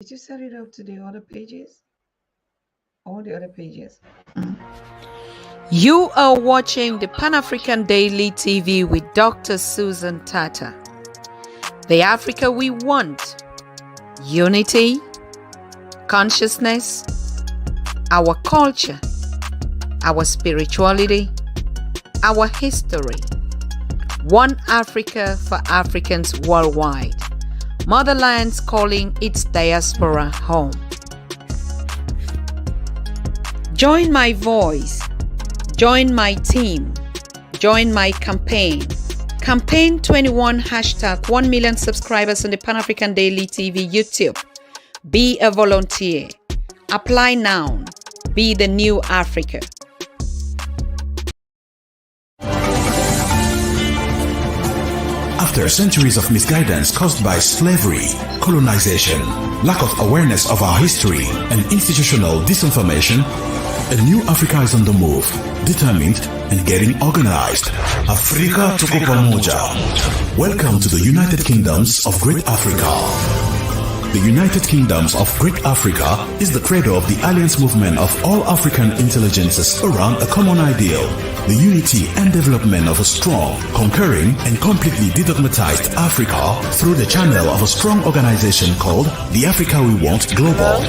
Did you set it up to the other pages? All the other pages. You are watching the Pan African Daily TV with Dr. Susan Tata. The Africa we want: unity, consciousness, our culture, our spirituality, our history. One Africa for Africans worldwide. Motherlands calling its diaspora home. Join my voice. Join my team. Join my campaign. Campaign 21 hashtag 1 million subscribers on the Pan African Daily TV YouTube. Be a volunteer. Apply now. Be the new Africa. After centuries of misguidance caused by slavery, colonization, lack of awareness of our history, and institutional disinformation, a new Africa is on the move, determined and getting organized. Afrika tuko pamoja. Welcome to the United Kingdoms of Great Africa. The United Kingdoms of Great Africa is the cradle of the alliance movement of all African intelligences around a common ideal: the unity and development of a strong, conquering, and completely dedogmatized Africa through the channel of a strong organization called the Africa We Want Global.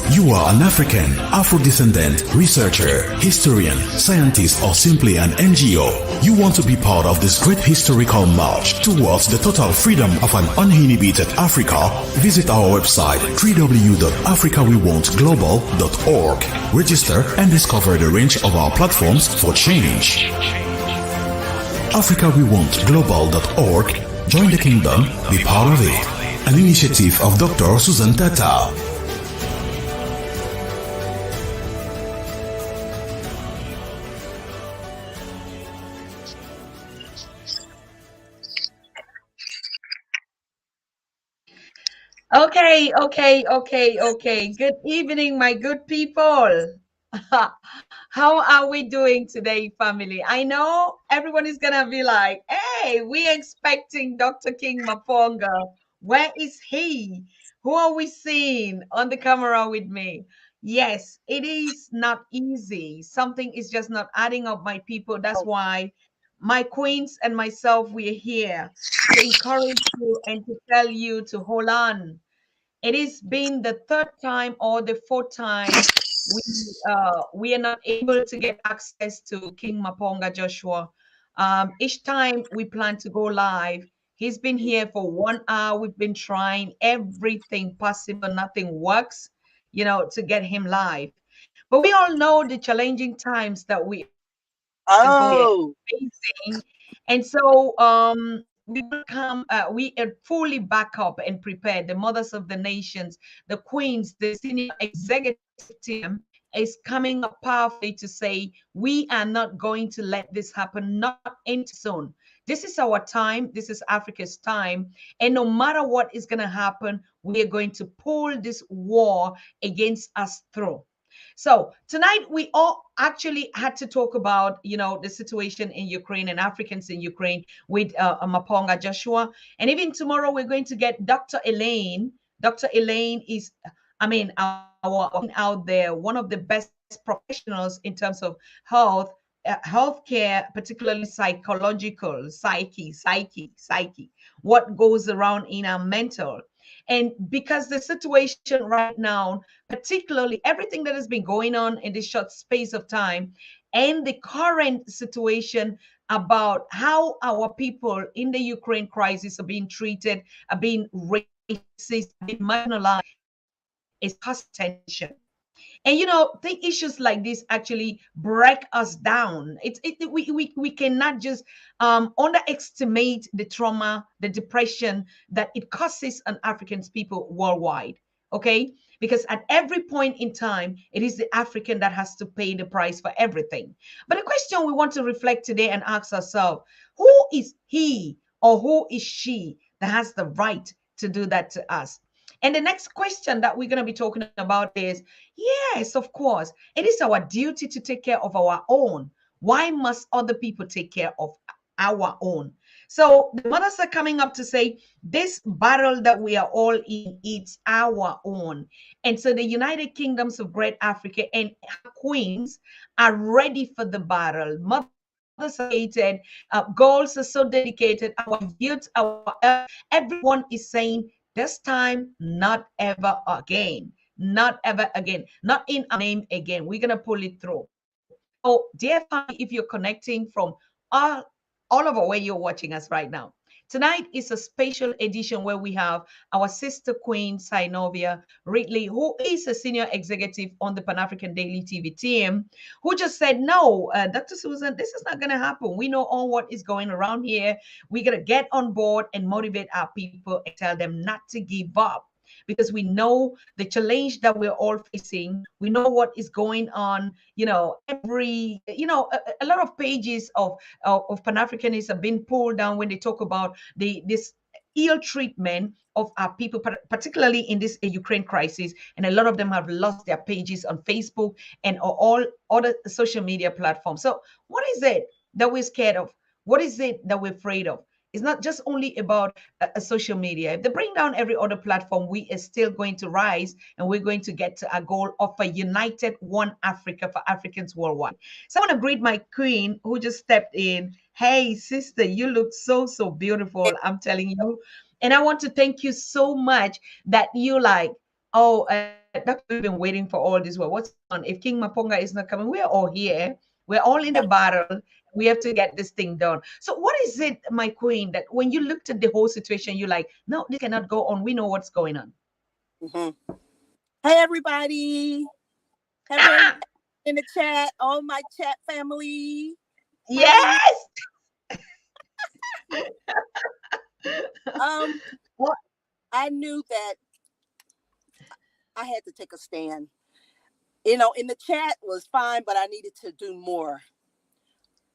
You are an African, Afro-descendant, researcher, historian, scientist, or simply an NGO. You want to be part of this great historical march towards the total freedom of an uninhibited Africa? Visit our website www.africawewantglobal.org. Register and discover the range of our platforms for change. AfricaWeWantGlobal.org. Join the kingdom, be part of it. An initiative of Dr. Susan Tata. Okay. Good evening, my good people. How are we doing today, family? I know everyone is gonna be like, hey, we're expecting Dr. King Maponga. Where is he? Who are we seeing on the camera with me? Yes, it is not easy. Something is just not adding up, my people. That's why my queens and myself, we're here to encourage you and to tell you to hold on. It has been the third time or the fourth time we are not able to get access to King Maponga Joshua. Each time we plan to go live, he's been here for 1 hour. We've been trying everything possible, nothing works, to get him live. But we all know the challenging times that we are going facing, and so we will come. We are fully back up and prepared. The mothers of the nations, the queens, the senior executive team is coming up powerfully to say we are not going to let this happen. Not anytime soon. This is our time. This is Africa's time, and no matter what is going to happen, we are going to pull this war against us through. So tonight we all actually had to talk about, the situation in Ukraine and Africans in Ukraine with Maponga Joshua. And even tomorrow we're going to get Dr. Elaine. Dr. Elaine is, our out there, one of the best professionals in terms of health, healthcare, particularly psychological, psyche, what goes around in our mental. And because the situation right now, particularly everything that has been going on in this short space of time, and the current situation about how our people in the Ukraine crisis are being treated, are being racist, being marginalized, is causing tension. And think issues like this actually break us down. We cannot just underestimate the trauma, the depression that it causes on Africans people worldwide. Okay, because at every point in time, it is the African that has to pay the price for everything. But the question we want to reflect today and ask ourselves: who is he or who is she that has the right to do that to us? And the next question that we're going to be talking about is, yes, of course, it is our duty to take care of our own. Why must other people take care of our own? So the mothers are coming up to say, this battle that we are all in, it's our own. And so the United Kingdoms of Great Africa and her queens are ready for the battle. Mothers are dedicated, girls are so dedicated, our youth, our everyone is saying, this time, not ever again. Not ever again. Not in our name again. We're going to pull it through. So, dear family, if you're connecting from all over where you're watching us right now, tonight is a special edition where we have our sister queen, Synovia Ridley, who is a senior executive on the Pan African Daily TV team, who just said, no, Dr. Susan, this is not going to happen. We know all what is going around here. We're going to get on board and motivate our people and tell them not to give up, because we know the challenge that we're all facing. We know what is going on. A lot of pages of Pan-Africanists have been pulled down when they talk about this ill treatment of our people, particularly in this Ukraine crisis. And a lot of them have lost their pages on Facebook and all other social media platforms. So what is it that we're scared of? What is it that we're afraid of? It's not just only about social media. If they bring down every other platform, we are still going to rise, and we're going to get to our goal of a united one Africa for Africans worldwide. So I want to greet my queen who just stepped in. Hey, sister, you look so, so beautiful. I'm telling you. And I want to thank you so much that you like, oh, Doctor, we've been waiting for all this. Well, what's going on? If King Maponga is not coming, we're all here. We're all in the battle. We have to get this thing done. So what is it, my queen, that when you looked at the whole situation, you're like, no, this cannot go on. We know what's going on. Mm-hmm. Hey, everybody. Everyone in the chat, all my chat family. Yes. I knew that I had to take a stand. In the chat was fine, but I needed to do more.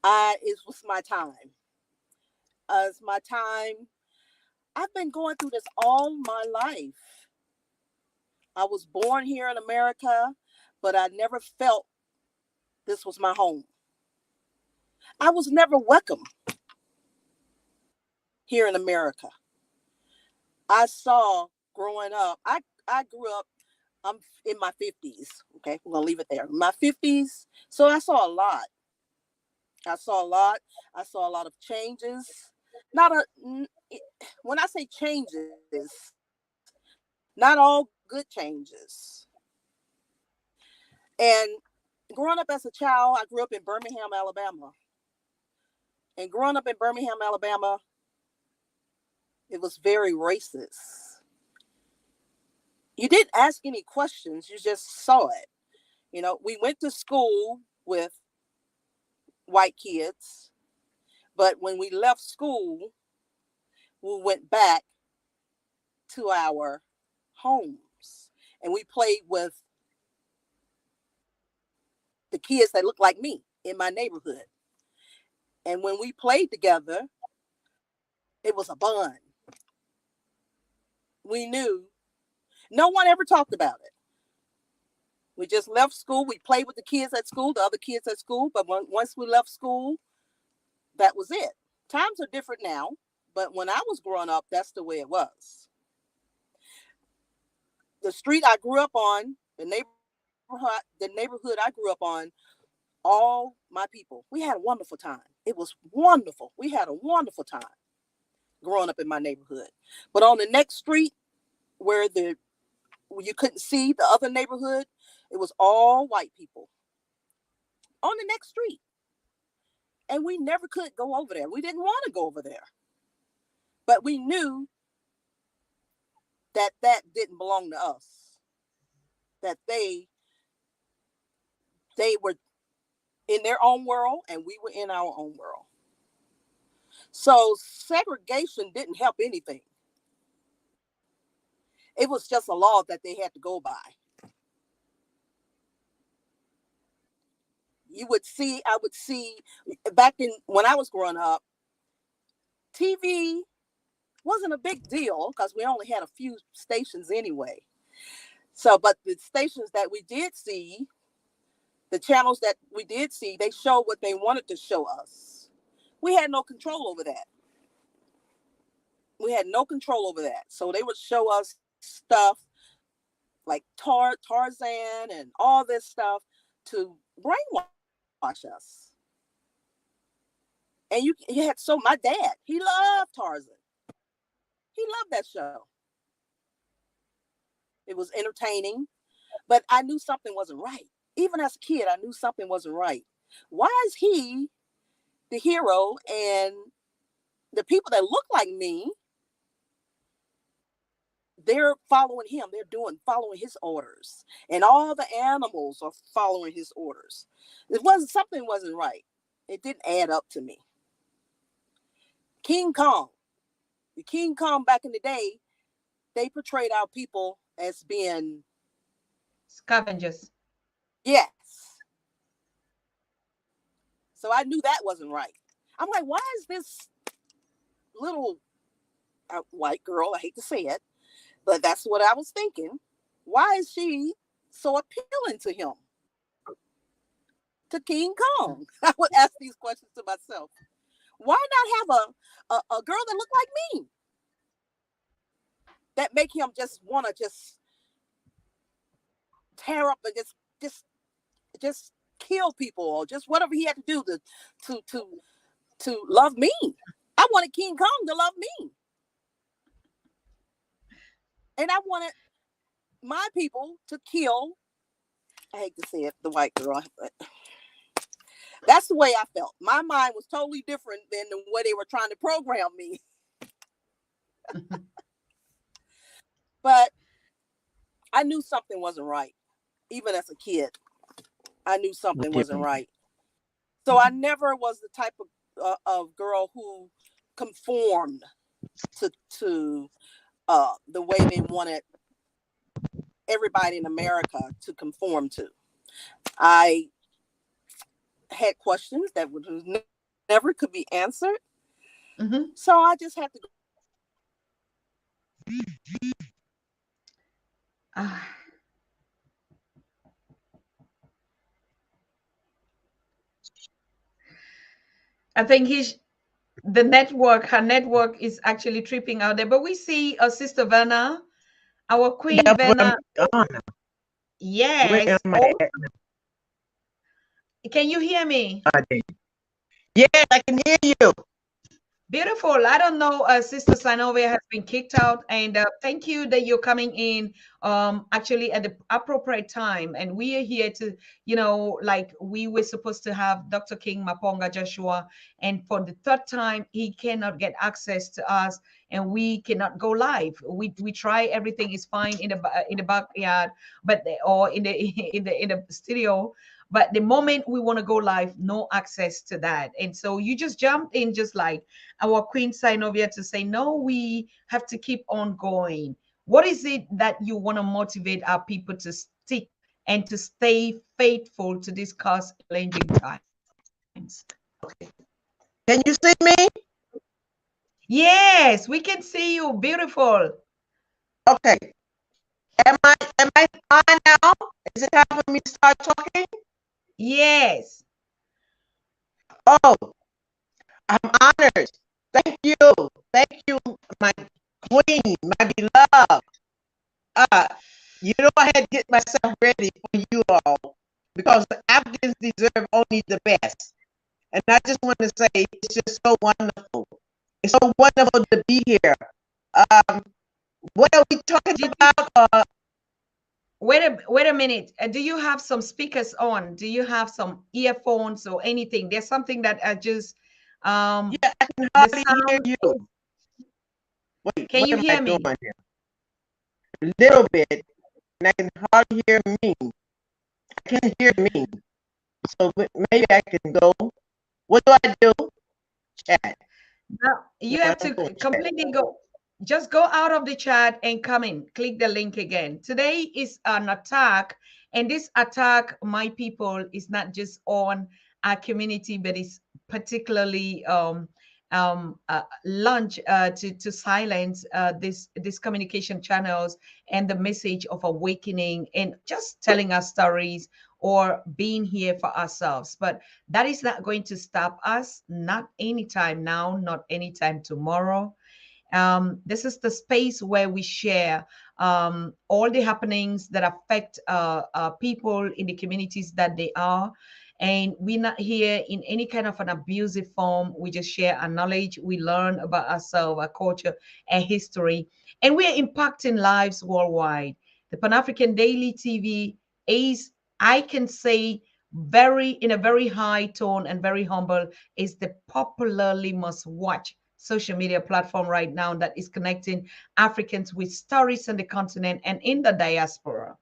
It was my time. It's my time. I've been going through this all my life. I was born here in America, but I never felt this was my home. I was never welcome here in America. I saw growing up, I grew up, I'm in my 50s. Okay, we're going to leave it there. My 50s. So I saw a lot. I saw a lot of changes. When I say changes, not all good changes. And growing up as a child, I grew up in Birmingham, Alabama. And growing up in Birmingham, Alabama, it was very racist. You didn't ask any questions, you just saw it. We went to school with white kids, but when we left school, we went back to our homes and we played with the kids that looked like me in my neighborhood. And when we played together, it was a bond. We knew. No one ever talked about it. We just left school. We played with the kids at school, the other kids at school. But once we left school, that was it. Times are different now, but when I was growing up, that's the way it was. The street I grew up on, the neighborhood I grew up on, all my people, we had a wonderful time. It was wonderful. We had a wonderful time growing up in my neighborhood. But on the next street where you couldn't see the other neighborhood, it was all white people on the next street. And we never could go over there. We didn't want to go over there. But we knew that didn't belong to us. That they were in their own world and we were in our own world. So segregation didn't help anything. It was just a law that they had to go by. I would see back when I was growing up, TV wasn't a big deal because we only had a few stations anyway. So, but the stations that we did see, the channels that we did see, they showed what they wanted to show us. We had no control over that. We had no control over that. So they would show us stuff like Tarzan and all this stuff to brainwash us. And you had my dad, he loved Tarzan. He loved that show. It was entertaining, but I knew something wasn't right. Even as a kid, I knew something wasn't right. Why is he the hero and the people that look like me, they're following him. They're following his orders, and all the animals are following his orders. Something wasn't right. It didn't add up to me. King Kong, the King Kong back in the day, they portrayed our people as being scavengers. Yes. So I knew that wasn't right. I'm like, why is this little white girl, I hate to say it, but that's what I was thinking. Why is she so appealing to him? To King Kong? I would ask these questions to myself. Why not have a girl that looked like me? That make him just want to just tear up and just kill people, or just whatever he had to do to love me. I wanted King Kong to love me. And I wanted my people to kill, I hate to say it, the white girl. That's the way I felt. My mind was totally different than the way they were trying to program me. But I knew something wasn't right. Even as a kid, I knew something wasn't right. So I never was the type of girl who conformed to the way they wanted everybody in America to conform to. I had questions that never could be answered. Mm-hmm. So I just had to go. I think her network is actually tripping out there. But we see Sister Vanna, our Queen Vanna. Yes. Can you hear me? Yes, I can hear you. Beautiful. I don't know, Sister Sanovia has been kicked out, and thank you that you're coming in actually at the appropriate time. And we are here to, like we were supposed to have Dr. King Maponga Joshua, and for the third time, he cannot get access to us, and we cannot go live. We try, everything is fine in the backyard, but or in the studio. But the moment we want to go live, no access to that. And so you just jumped in, just like our Queen Sinovia, to say, no, we have to keep on going. What is it that you want to motivate our people to stick and to stay faithful to this cause challenging times? Okay. Can you see me? Yes, we can see you. Beautiful. Okay. Am I on now? Is it time for me to start talking? Yes. Oh, I'm honored. Thank you. Thank you, my queen, my beloved. I had to get myself ready for you all, because the Africans deserve only the best. And I just want to say, it's just so wonderful. It's so wonderful to be here. What are we talking about? Wait a minute. Do you have some speakers on? Do you have some earphones or anything? There's something that I just yeah, I can hardly hear you. Wait, can you hear me? A little bit, and I can hardly hear me. I can't hear me. So maybe I can go. What do I do? Chat. Now you have to completely go. Just go out of the chat and come in. Click the link again. Today is an attack, and this attack, my people, is not just on our community, but it's particularly launch to silence this communication channels and the message of awakening and just telling our stories or being here for ourselves. But that is not going to stop us, not anytime now, not anytime tomorrow. This is the space where we share all the happenings that affect people in the communities that they are. And we're not here in any kind of an abusive form. We just share our knowledge. We learn about ourselves, our culture, and history. And we are impacting lives worldwide. The Pan African Daily TV is, I can say, in a very high tone and very humble, is the popularly must watch social media platform right now that is connecting Africans with stories on the continent and in the diaspora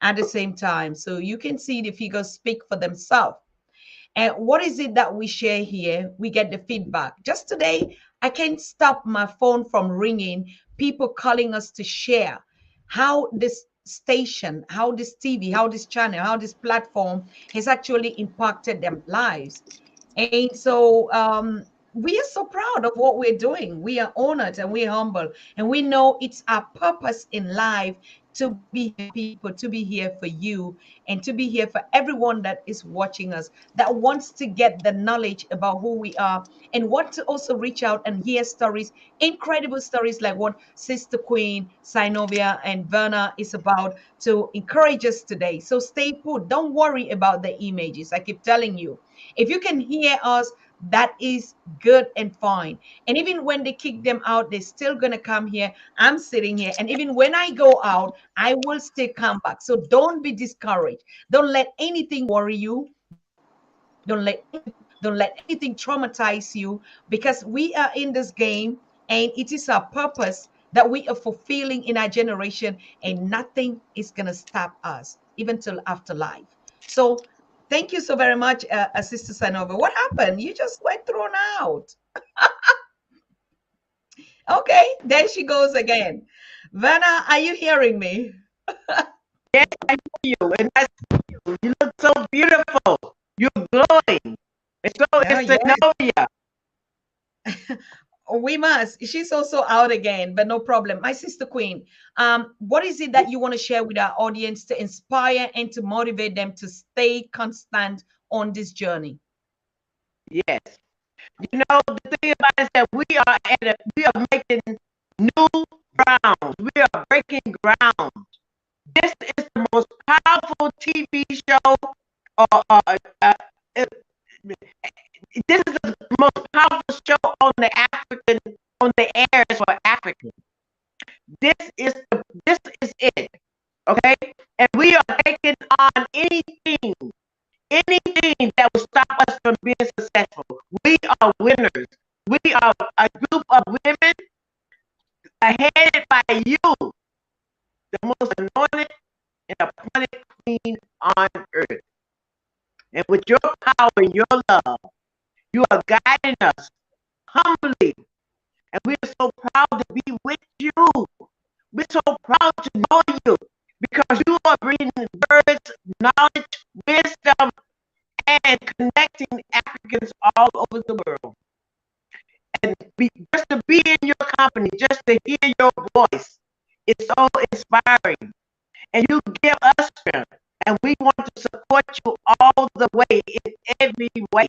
at the same time. So you can see the figures speak for themselves. And what is it that we share here? We get the feedback. Just today, I can't stop my phone from ringing, people calling us to share how this station, how this TV, how this channel, how this platform has actually impacted their lives. And so we are so proud of what we're doing. We are honored and we're humble. And we know it's our purpose in life to be here for people, to be here for you, and to be here for everyone that is watching us, that wants to get the knowledge about who we are and want to also reach out and hear stories, incredible stories like what Sister Queen, Synovia, and Verna is about to encourage us today. So stay put. Don't worry about the images. I keep telling you, if you can hear us, that is good and fine. And even when they kick them out, they're still going to come here. I'm sitting here. And even when I go out, I will still come back. So don't be discouraged. Don't let anything worry you. Don't let anything traumatize you, because we are in this game and it is our purpose that we are fulfilling in our generation, and nothing is going to stop us even till after life. So thank you so very much, Sister Sanova. What happened? You just went thrown out. Okay, there she goes again. Vanna, are you hearing me? Yes, I hear you, and I see you. You look so beautiful. You're glowing. And so Oh, it's yes. Zenobia. We must. She's also out again, but no problem. My sister Queen, what is it that you want to share with our audience to inspire and to motivate them to stay constant on this journey? Yes. You know, the thing about it is that we are making new ground. We are breaking ground. This is the most powerful TV show, uh, this is the most powerful show on the airs for African. This is it. Okay? And we are taking on anything that will stop us from being successful. We are winners. We are a group of women headed by you, the most anointed and appointed queen on earth. And with your power and your love, you are guiding us humbly. And we're so proud to be with you. We're so proud to know you, because you are bringing words, knowledge, wisdom, and connecting Africans all over the world. And just to be in your company, just to hear your voice, it's so inspiring. And you give us strength. And we want to support you all the way, in every way.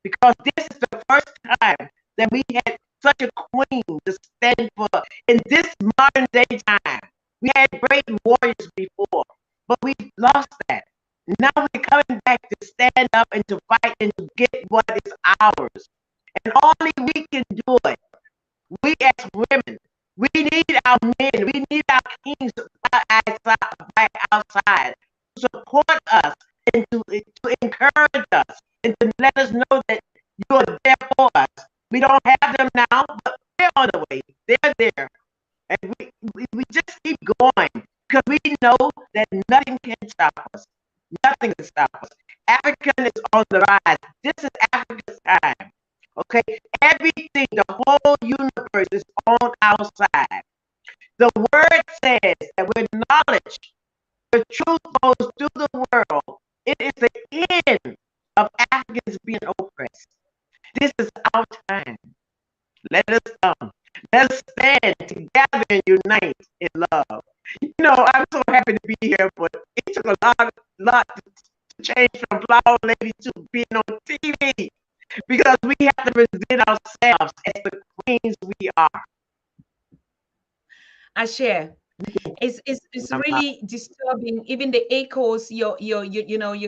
Because this is the first time that we had such a queen to stand for in this modern day time. We had great warriors before, but we lost that. Now we're coming back to stand up and to fight and to get what is ours. And only we can do it. We as women, we need our men, we need our kings by our side to support us and to encourage us and to let us know that you are there for us. We don't have them now, but they're on the way. They're there. And we just keep going, because we know that nothing can stop us. Nothing can stop us. Africa is on the rise. This is Africa's time. Okay? Everything, the whole universe is on our side. The word says that when knowledge, the truth goes through the world, it is the end of Africans being oppressed. This is our time. Let us come. Let us stand together and unite in love. You know, I'm so happy to be here, but it took a lot to change from Flower Lady to being on TV, because we have to present ourselves as the queens we are. I share. It's really disturbing. Even the echoes, your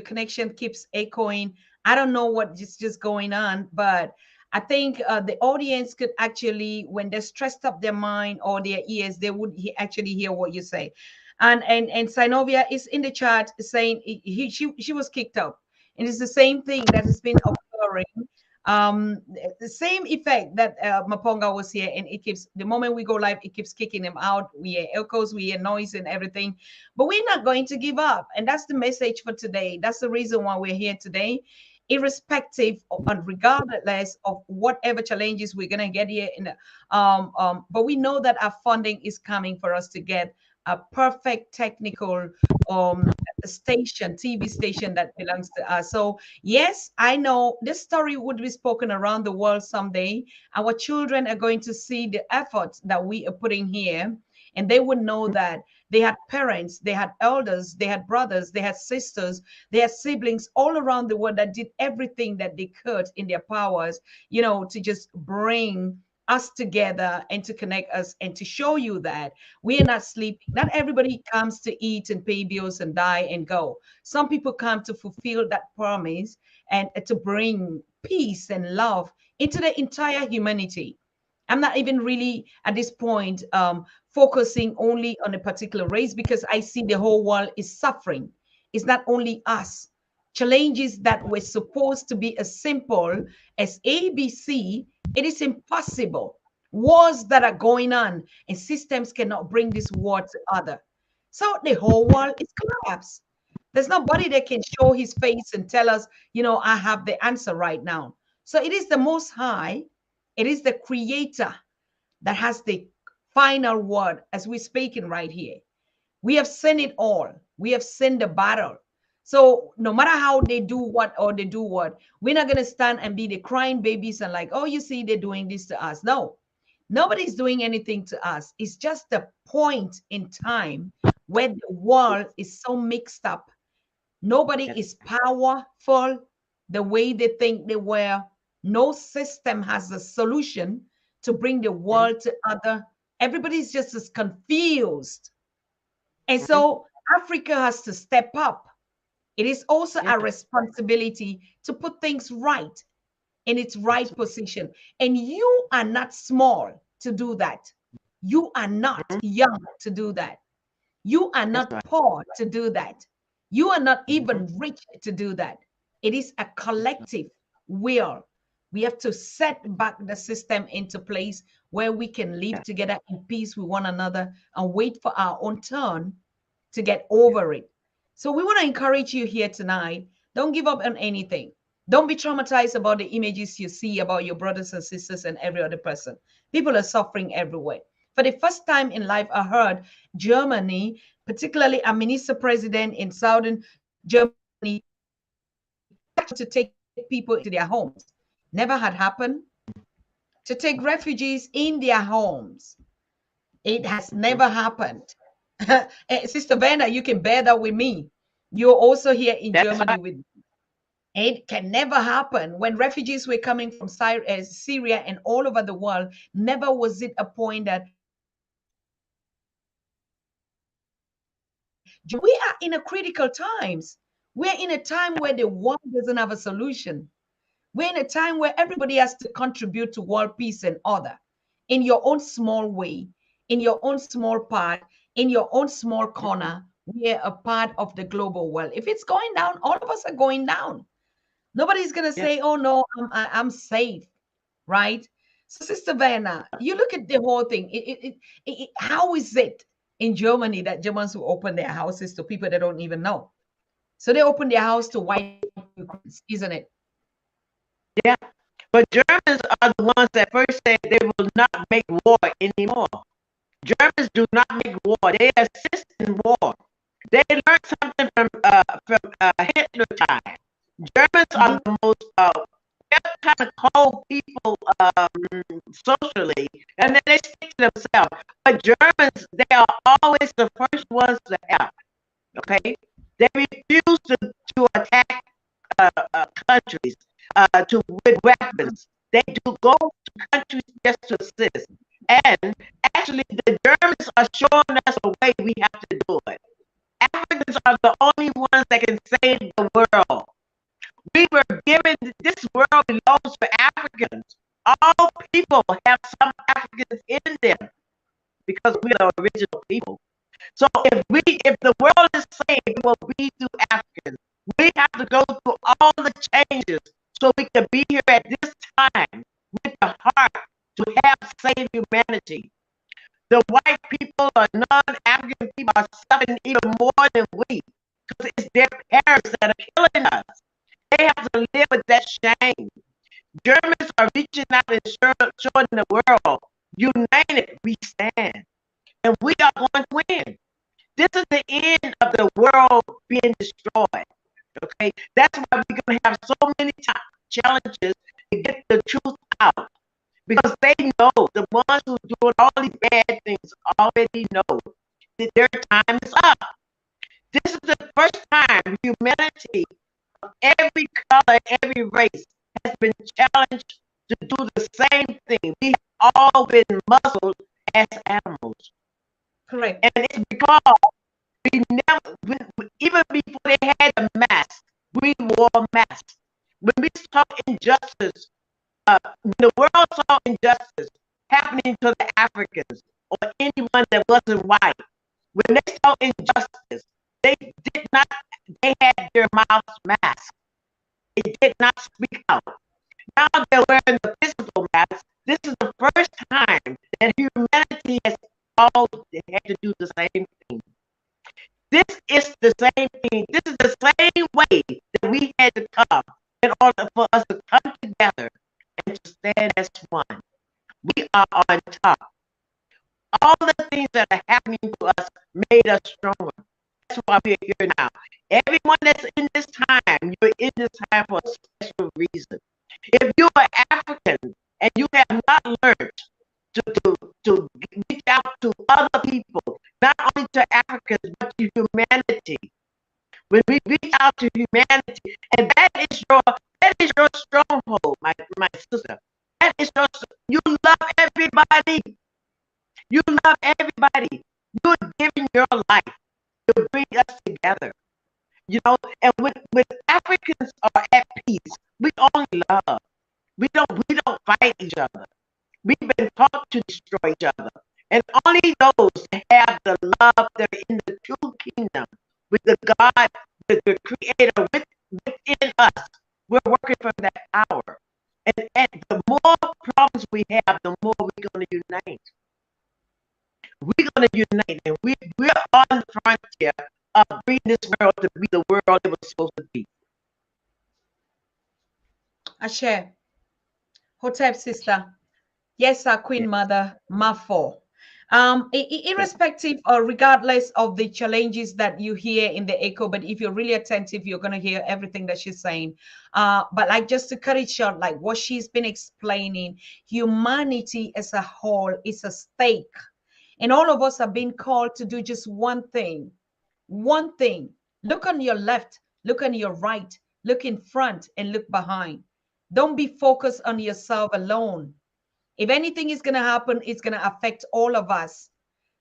connection keeps echoing. I don't know what is just going on, but I think the audience could actually, when they stressed up their mind or their ears, they would actually hear what you say. And Synovia is in the chat saying she was kicked out, and it's the same thing that has been occurring, the same effect that Maponga was here, and it keeps, the moment we go live, it keeps kicking him out. We hear echoes, we hear noise and everything, but we're not going to give up. And that's the message for today. That's the reason why we're here today, irrespective of, and regardless of whatever challenges we're going to get here in the, but we know that our funding is coming for us to get a perfect technical um station, TV station that belongs to us. So yes, I know this story would be spoken around the world someday. Our children are going to see the efforts that we are putting here, and they would know that they had parents, they had elders, they had brothers, they had sisters, they had siblings all around the world that did everything that they could in their powers, to just bring us together and to connect us and to show you that we are not sleeping. Not everybody comes to eat and pay bills and die and go. Some people come to fulfill that promise and to bring peace and love into the entire humanity. I'm not even really at this point focusing only on a particular race, because I see the whole world is suffering. It's not only us. Challenges that were supposed to be as simple as ABC, it is impossible. Wars that are going on, and systems cannot bring this war to other. So the whole world is collapsed. There's nobody that can show his face and tell us, I have the answer right now. So it is the Most High, it is the Creator that has the final word as we're speaking right here. We have seen it all. We have seen the battle. So no matter how they do what or they do what, we're not going to stand and be the crying babies and like, oh, you see, they're doing this to us. No, nobody's doing anything to us. It's just the point in time where the world is so mixed up. Nobody is powerful the way they think they were. No system has a solution to bring the world to other. Everybody's just as confused. And so Africa has to step up. It is also a responsibility to put things right in its right position. And you are not small to do that. You are not young to do that. You are not poor to do that. You are not even rich to do that. It is a collective will. We have to set back the system into place where we can live together in peace with one another and wait for our own turn to get over it. So we want to encourage you here tonight. Don't give up on anything. Don't be traumatized about the images you see about your brothers and sisters and every other person. People are suffering everywhere. For the first time in life, I heard Germany, particularly a minister president in southern Germany, to take people into their homes. Never had happened. To take refugees in their homes. It has never happened. Sister Vanna, you can bear that with me. You're also here in Germany with me. It can never happen. When refugees were coming from Syria and all over the world, never was it a point that we are in a critical times. We're in a time where the world doesn't have a solution. We're in a time where everybody has to contribute to world peace and order in your own small way, in your own small part, in your own small corner. We're a part of the global world. If it's going down, all of us are going down. Nobody's going to say, oh, no, I'm safe, right? So, Sister Vanna, you look at the whole thing. How is it in Germany that Germans will open their houses to people they don't even know? So they open their house to white Ukrainians, isn't it? Yeah. But Germans are the ones that first said they will not make war anymore. Germans do not make war. They assist in war. They learned something from Hitler time. Germans are the most they're kind of cold people socially, and then they stick to themselves. But Germans, they are always the first ones to help. Okay, they refuse to attack countries with weapons. They do go to countries just to assist. And actually, the Germans are showing us a way we have to do it. Africans are the only ones that can save the world. We were given, this world belongs to Africans. All people have some Africans in them because we're the original people. So if the world is saved, it will be through Africans. We have to go through all the changes so we can be here at this time with the heart to have saved humanity. The white people or non-African people are suffering even more than we because it's their parents that are killing us. They have to live with that shame. Germans are reaching out and showing the world, united we stand, and we are going to win. This is the end of the world being destroyed. Okay, that's why we're going to have so many challenges to get the truth out, because they know, the ones who doing all these bad things already know that their time is up. This is the first time humanity, every color, every race, has been challenged to do the same thing. We have all been muzzled as animals. Correct. And it's because we never, even before they had a mask, we wore masks. When we saw injustice, when the world saw injustice happening to the Africans or anyone that wasn't white, when they saw injustice, they did not, they had their mouths masked. They did not speak out. Now they're wearing the physical mask. This is the first time that humanity has all had to do the same thing. This is the same thing. This is the same way that we had to come in order for us to come together and to stand as one. We are on top. All the things that are happening to us made us stronger. That's why we're here now. Everyone that's in this time, you're in this time for a special reason. If you are African and you have not learned to reach out to other people, not only to Africans, but to humanity. When we reach out to humanity, and that is your stronghold, my sister. That is you love everybody. You love everybody. You're giving your life to bring us together. You know, and when Africans are at peace, we only love. We don't fight each other. We've been taught to destroy each other. And only those that have the love that are in the true kingdom, with the God, with the Creator within us, we're working from that power. And the more problems we have, the more we're going to unite. We're going to unite, and we're on the frontier of bringing this world to be the world it was supposed to be. Ashe. Hotep sister. Yes, our Queen Mother, Mafo. Irrespective or regardless of the challenges that you hear in the echo, but if you're really attentive, you're going to hear everything that she's saying. But like, just to cut it short, like what she's been explaining, humanity as a whole is a stake. And all of us are being called to do just one thing. One thing. Look on your left, look on your right, look in front, and look behind. Don't be focused on yourself alone. If anything is going to happen, it's going to affect all of us.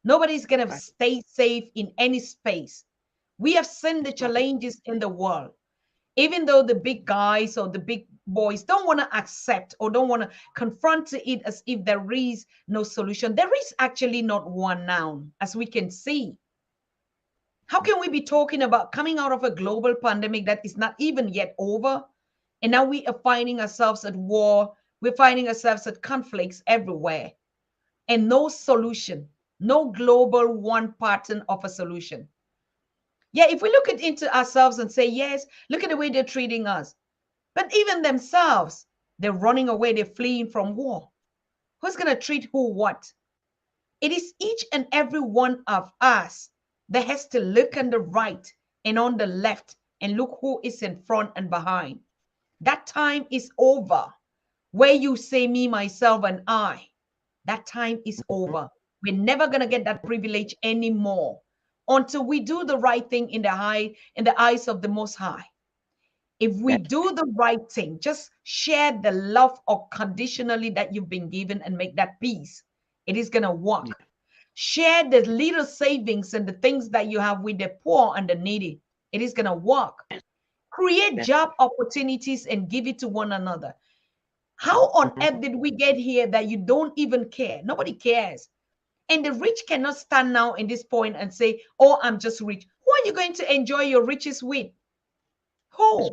Nobody's going to stay safe in any space. We have seen the challenges in the world. Even though the big guys or the big boys don't want to accept or don't want to confront it as if there is no solution, there is actually not one now, as we can see. How can we be talking about coming out of a global pandemic that is not even yet over? And now we are finding ourselves at war. We're finding ourselves at conflicts everywhere. And no solution, no global one pattern of a solution. Yeah, if we look into ourselves and say, yes, look at the way they're treating us. But even themselves, they're running away, they're fleeing from war. Who's going to treat who what? It is each and every one of us that has to look on the right and on the left and look who is in front and behind. That time is over. Where you say me, myself, and I, that time is over. We're never going to get that privilege anymore until we do the right thing in the eyes of the Most High. If we do the right thing, just share the love unconditionally that you've been given and make that peace. it is going to work. Share the little savings and the things that you have with the poor and the needy. It is going to work. Create job opportunities and give it to one another. How on earth did we get here that you don't even care? Nobody cares. And the rich cannot stand now in this point and say, oh, I'm just rich. Who are you going to enjoy your riches with? Who?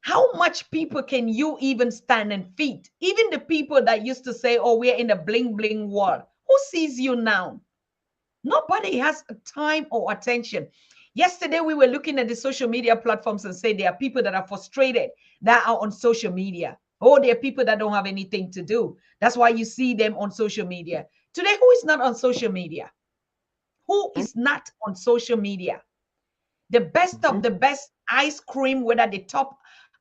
How much people can you even stand and feed? Even the people that used to say, oh, we're in a bling bling world. Who sees you now? Nobody has time or attention. Yesterday, we were looking at the social media platforms and say there are people that are frustrated that are on social media. Oh, there are people that don't have anything to do. That's why you see them on social media. Today, who is not on social media? Who is not on social media? The best of the best ice cream, whether the top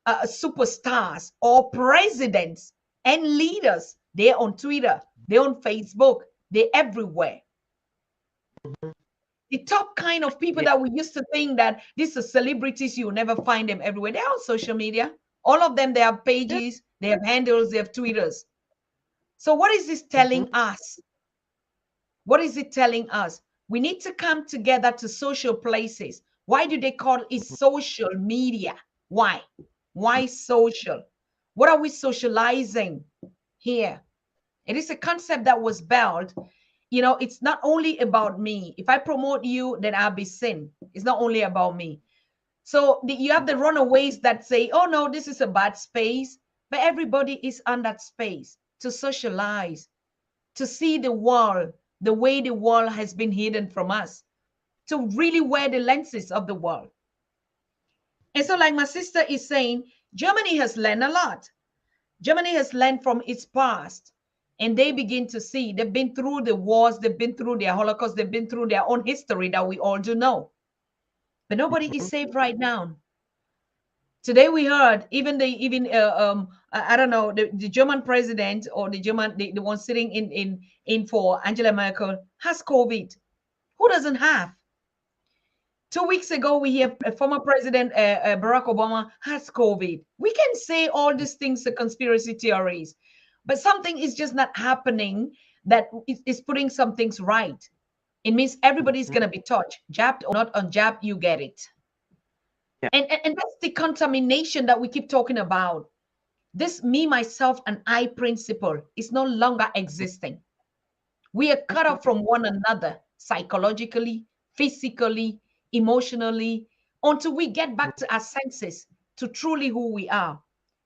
superstars or presidents and leaders, they're on Twitter, they're on Facebook, they're everywhere. The top kind of people that we used to think that these are celebrities, you will never find them everywhere. They're on social media. All of them, they have pages, they have handles, they have Twitters. So what is this telling us? What is it telling us? We need to come together to social places. Why do they call it social media? Why? Why social? What are we socializing here? It is a concept that was built. You know, it's not only about me. If I promote you, then I'll be seen. It's not only about me. So you have the runaways that say, oh no, this is a bad space. But everybody is on that space to socialize, to see the world, the way the world has been hidden from us, to really wear the lenses of the world. And so, like my sister is saying, Germany has learned a lot. Germany has learned from its past. And they begin to see, they've been through the wars, they've been through their Holocaust, they've been through their own history that we all do know. But nobody is safe right now. Today we heard even I don't know, the German president or the one sitting in for Angela Merkel has COVID. Who doesn't have? 2 weeks ago, we hear former President Barack Obama has COVID. We can say all these things are conspiracy theories, but something is just not happening that is putting some things right. It means everybody's going to be touched, jabbed or not unjabbed, you get it. And that's the contamination that we keep talking about. This me, myself, and I principle is no longer existing. We are cut off from one another psychologically, physically, emotionally, until we get back to our senses, to truly who we are.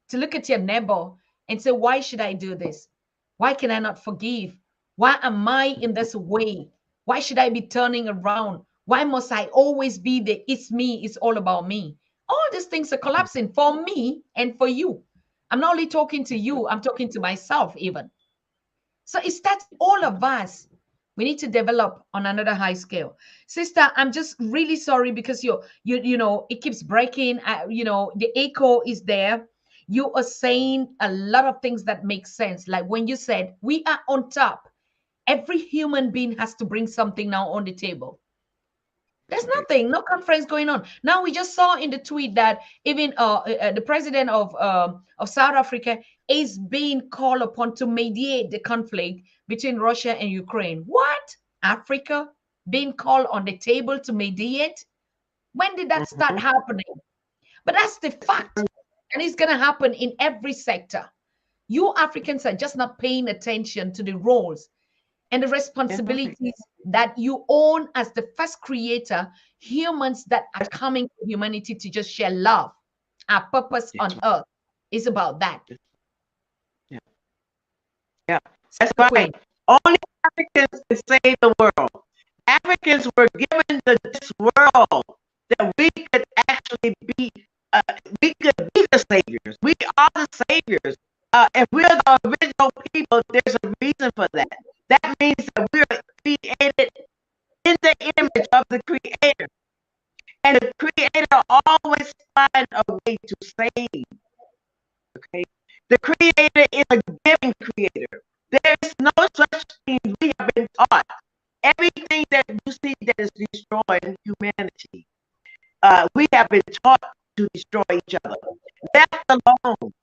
To look at your neighbor and say, why should I do this? Why can I not forgive? Why am I in this way? Why should I be turning around? Why must I always be the it's me, it's all about me? All these things are collapsing for me and for you. I'm not only talking to you, I'm talking to myself even. So it starts all of us. We need to develop on another high scale. Sister, I'm just really sorry because you know it keeps breaking. You know, the echo is there. You are saying a lot of things that make sense. Like when you said we are on top. Every human being has to bring something now on the table. There's nothing, no conference going on. Now we just saw in the tweet that even the president of South Africa is being called upon to mediate the conflict between Russia and Ukraine. What? Africa being called on the table to mediate? When did that start happening? But that's the fact. And it's going to happen in every sector. You Africans are just not paying attention to the roles and the responsibilities that you own as the first creator, humans that are coming to humanity to just share love. Our purpose on earth is about that. Yeah, that's right. Only Africans can save the world. Africans were given this world that we could actually be, we could be the saviors. We are the saviors. If we're the original people, there's a reason for that. That means that we're created in the image of the Creator. And the Creator always finds a way to save. Okay? The Creator is a giving Creator. There is no such thing we have been taught. Everything that you see that is destroying humanity, we have been taught to destroy each other. Left alone.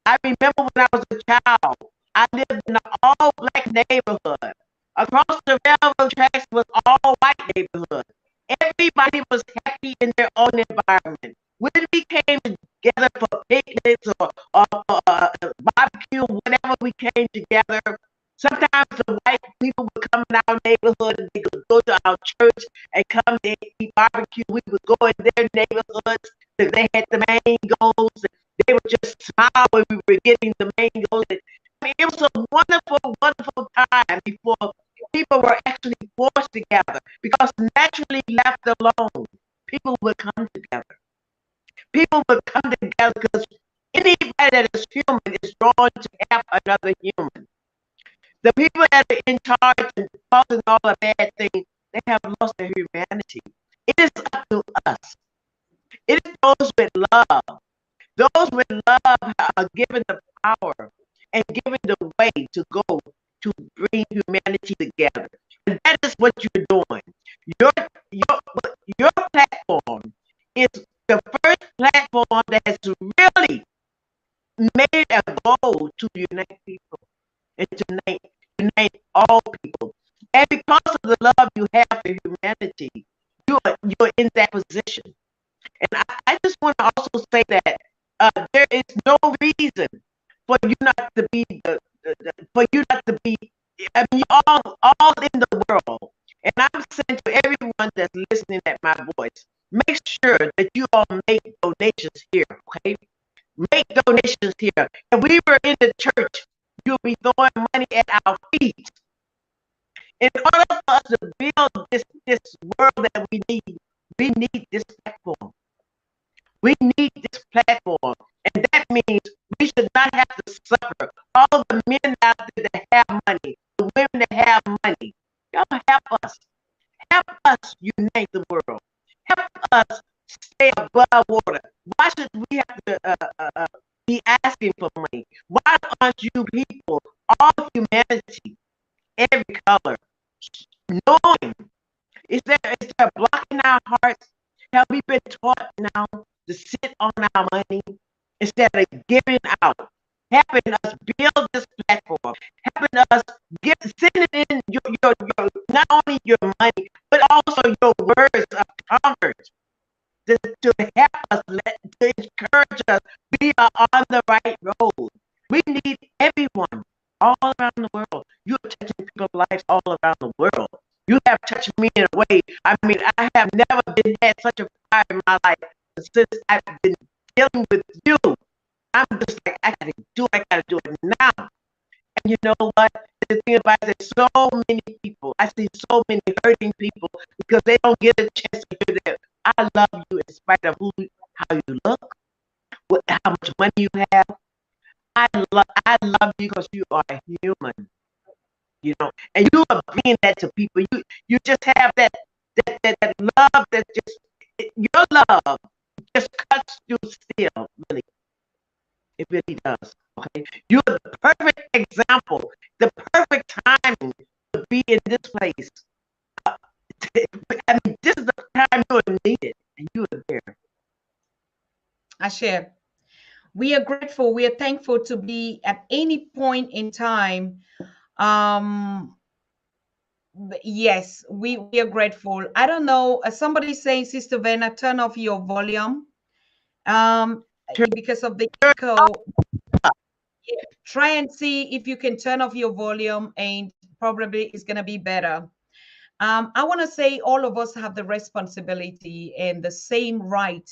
I remember when I was a child, I lived in an all-black neighborhood. Across the railroad tracks was all-white neighborhood. Everybody was happy in their own environment. When we came together for picnics or barbecue, whatever we came together, sometimes the white people would come in our neighborhood and they could go to our church and come and eat barbecue. We would go in their neighborhoods because they had the mangoes. They would just smile when we were getting the mangoes. I mean, it was a wonderful, wonderful time before people were actually forced together because naturally left alone, people would come together. People would come together because anybody that is human is drawn to help another human. The people that are in charge and causing all the bad things, they have lost their humanity. It is up to us. It is those with love. Those with love are given the power and given the way to go to bring humanity together. And that is what you're doing. Your, your, your platform is the first platform that has really made a goal to unite people and to unite all people. And because of the love you have for humanity, you're in that position. And I just want to also say that there is no reason for you not to be for you not to be. I mean, you're all in the world. And I'm saying to everyone that's listening at my voice, make sure that you all make donations here, okay? Make donations here. And we were in the church, you'll be throwing money at our feet. In order for us to build this world that we need this platform. We need this platform. And that means we should not have to suffer. All the men out there that have money, the women that have money, y'all help us. Help us unite the world. Help us stay above water. Why should we have to be asking for money? Why aren't you people, all humanity, every color, knowing? Is there a block in our hearts? Have we been taught now to sit on our money instead of giving out? Helping us build this platform, helping us sending in your not only your money, but also your words of comfort to help us, to encourage us. We are on the right road. We need everyone all around the world. You are touching people's lives all around the world. You have touched me in a way. I mean, I have never had such a fire in my life since I've been dealing with you. I'm just like, I gotta do it now. And you know what? The thing about it, there's so many people. I see so many hurting people because they don't get a chance to hear that. I love you in spite of how you look, how much money you have. I love you because you are human. You know, and you are bringing that to people. You just have that love that just your love just cuts you still, really. It really does. Okay, you're the perfect example, the perfect timing to be in this place. I mean, this is the time you are needed, and you are there. I share. We are grateful. We are thankful to be at any point in time. Um, yes, we are grateful. I don't know. Somebody saying, Sister Vena, turn off your volume. Um, because of the echo. Try and see if you can turn off your volume, and probably it's going to be better. I want to say all of us have the responsibility and the same right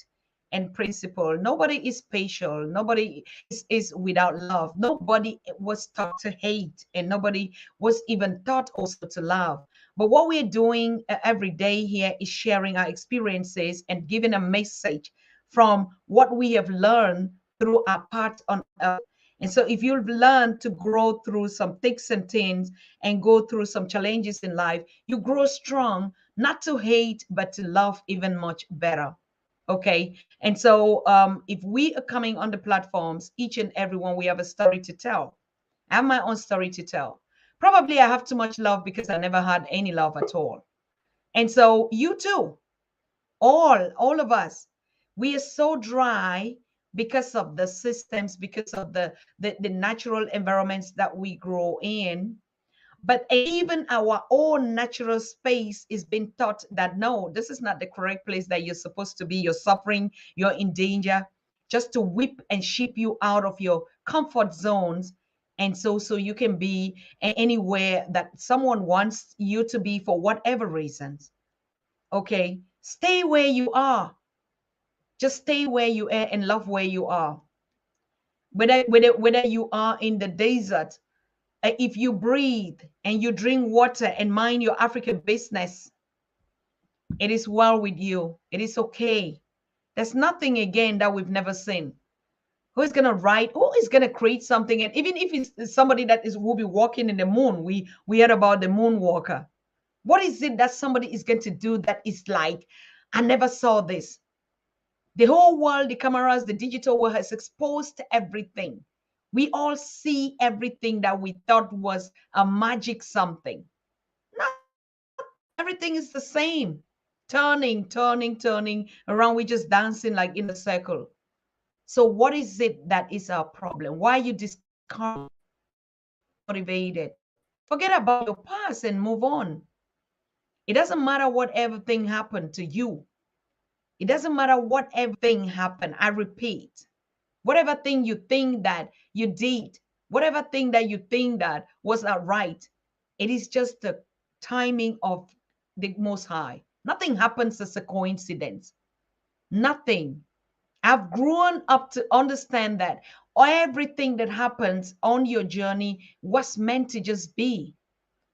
and principle. Nobody is special. Nobody is without love. Nobody was taught to hate, and nobody was even taught also to love. But what we're doing every day here is sharing our experiences and giving a message from what we have learned through our part on earth. And so, if you've learned to grow through some thicks and thins and go through some challenges in life, you grow strong, not to hate, but to love even much better. Okay. And so, if we are coming on the platforms, each and every one, we have a story to tell. I have my own story to tell. Probably I have too much love because I never had any love at all. And so, you too, all of us, we are so dry, because of the systems, because of the natural environments that we grow in. But even our own natural space is being taught that no, this is not the correct place that you're supposed to be. You're suffering, you're in danger, just to whip and ship you out of your comfort zones. And so you can be anywhere that someone wants you to be for whatever reasons. Okay, stay where you are. Just stay where you are and love where you are. Whether you are in the desert, if you breathe and you drink water and mind your African business, it is well with you. It is okay. There's nothing again that we've never seen. Who is gonna write? Who is gonna create something? And even if it's somebody that is will be walking in the moon, we heard about the moonwalker. What is it that somebody is going to do that is like, I never saw this? The whole world, the cameras, the digital world has exposed everything. We all see everything that we thought was a magic something. Everything is the same. Turning around. We're just dancing like in a circle. So what is it that is our problem? Why are you discouraged, motivated? Forget about your past and move on. It doesn't matter what everything happened to you. It doesn't matter what everything happened. I repeat, whatever thing you think that you did, whatever thing that you think that was not right, it is just the timing of the Most High. Nothing happens as a coincidence. Nothing. I've grown up to understand that everything that happens on your journey was meant to just be.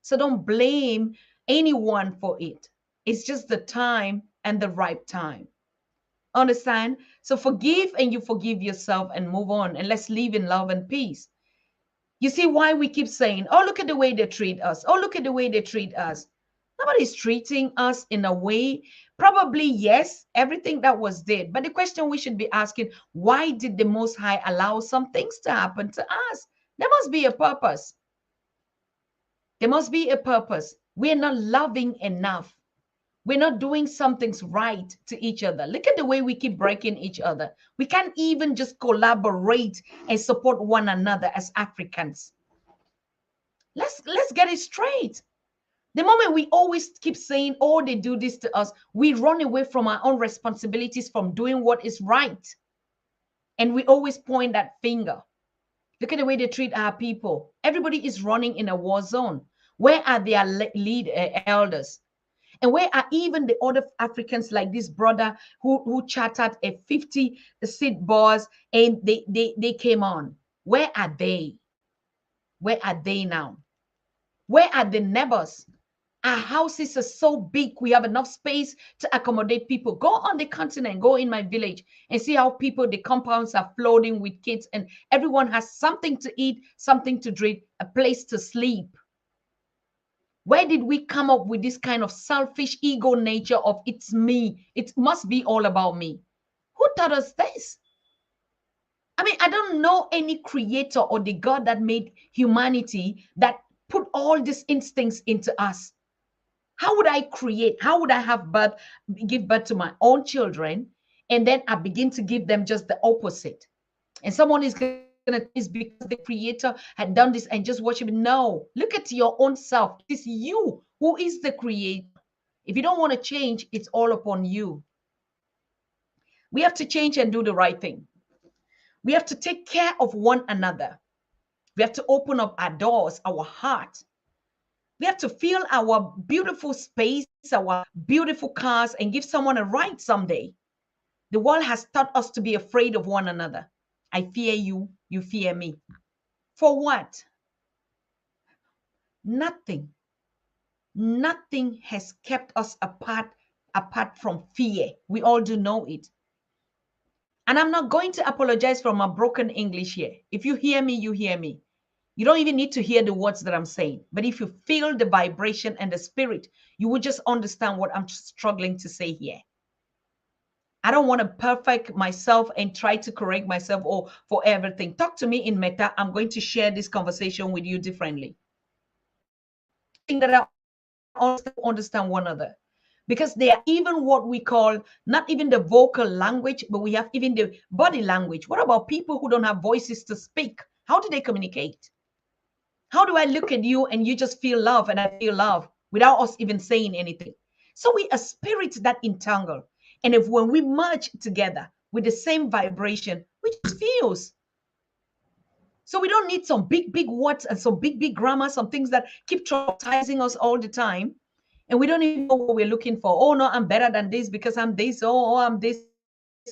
So don't blame anyone for it. It's just the time and the right time. Understand? So forgive and you forgive yourself and move on, and let's live in love and peace. You see why we keep saying, oh, look at the way they treat us. Oh, look at the way they treat us. Nobody's treating us in a way. Probably, yes, everything that was did. But the question we should be asking, why did the Most High allow some things to happen to us? There must be a purpose. There must be a purpose. We're not loving enough. We're not doing some things right to each other. Look at the way we keep breaking each other. We can't even just collaborate and support one another as Africans. Let's get it straight. The moment we always keep saying, oh, they do this to us, we run away from our own responsibilities from doing what is right. And we always point that finger. Look at the way they treat our people. Everybody is running in a war zone. Where are their elders? And where are even the other Africans like this brother who chartered a 50-seat bus and they came on? Where are they? Where are they now? Where are the neighbors? Our houses are so big. We have enough space to accommodate people. Go on the continent, go in my village and see how people, the compounds are flooding with kids and everyone has something to eat, something to drink, a place to sleep. Where did we come up with this kind of selfish ego nature of it's me? It must be all about me. Who taught us this? I mean, I don't know any creator or the God that made humanity that put all these instincts into us. How would I create? How would I give birth to my own children, and then I begin to give them just the opposite? And someone is going to is because the creator had done this and just worship. No, look at your own self. It's you who is the creator. If you don't want to change, it's all upon you. We have to change and do the right thing. We have to take care of one another. We have to open up our doors, our heart. We have to fill our beautiful space, our beautiful cars, and give someone a ride someday. The world has taught us to be afraid of one another. I fear you, you fear me. For what? Nothing. Nothing has kept us apart from fear. We all do know it. And I'm not going to apologize for my broken English here. If you hear me, you hear me. You don't even need to hear the words that I'm saying. But if you feel the vibration and the spirit, you will just understand what I'm struggling to say here. I don't want to perfect myself and try to correct myself or for everything. Talk to me in meta. I'm going to share this conversation with you differently. I think that I understand one another. because they are even what we call not even the vocal language, but we have even the body language. What about people who don't have voices to speak? How do they communicate? How do I look at you and you just feel love and I feel love without us even saying anything? So we are spirits that entangle. And if when we merge together with the same vibration, we just fuse. So we don't need some big, big words and some big, big grammar, some things that keep traumatizing us all the time. And we don't even know what we're looking for. Oh, no, I'm better than this because I'm this. Oh, I'm this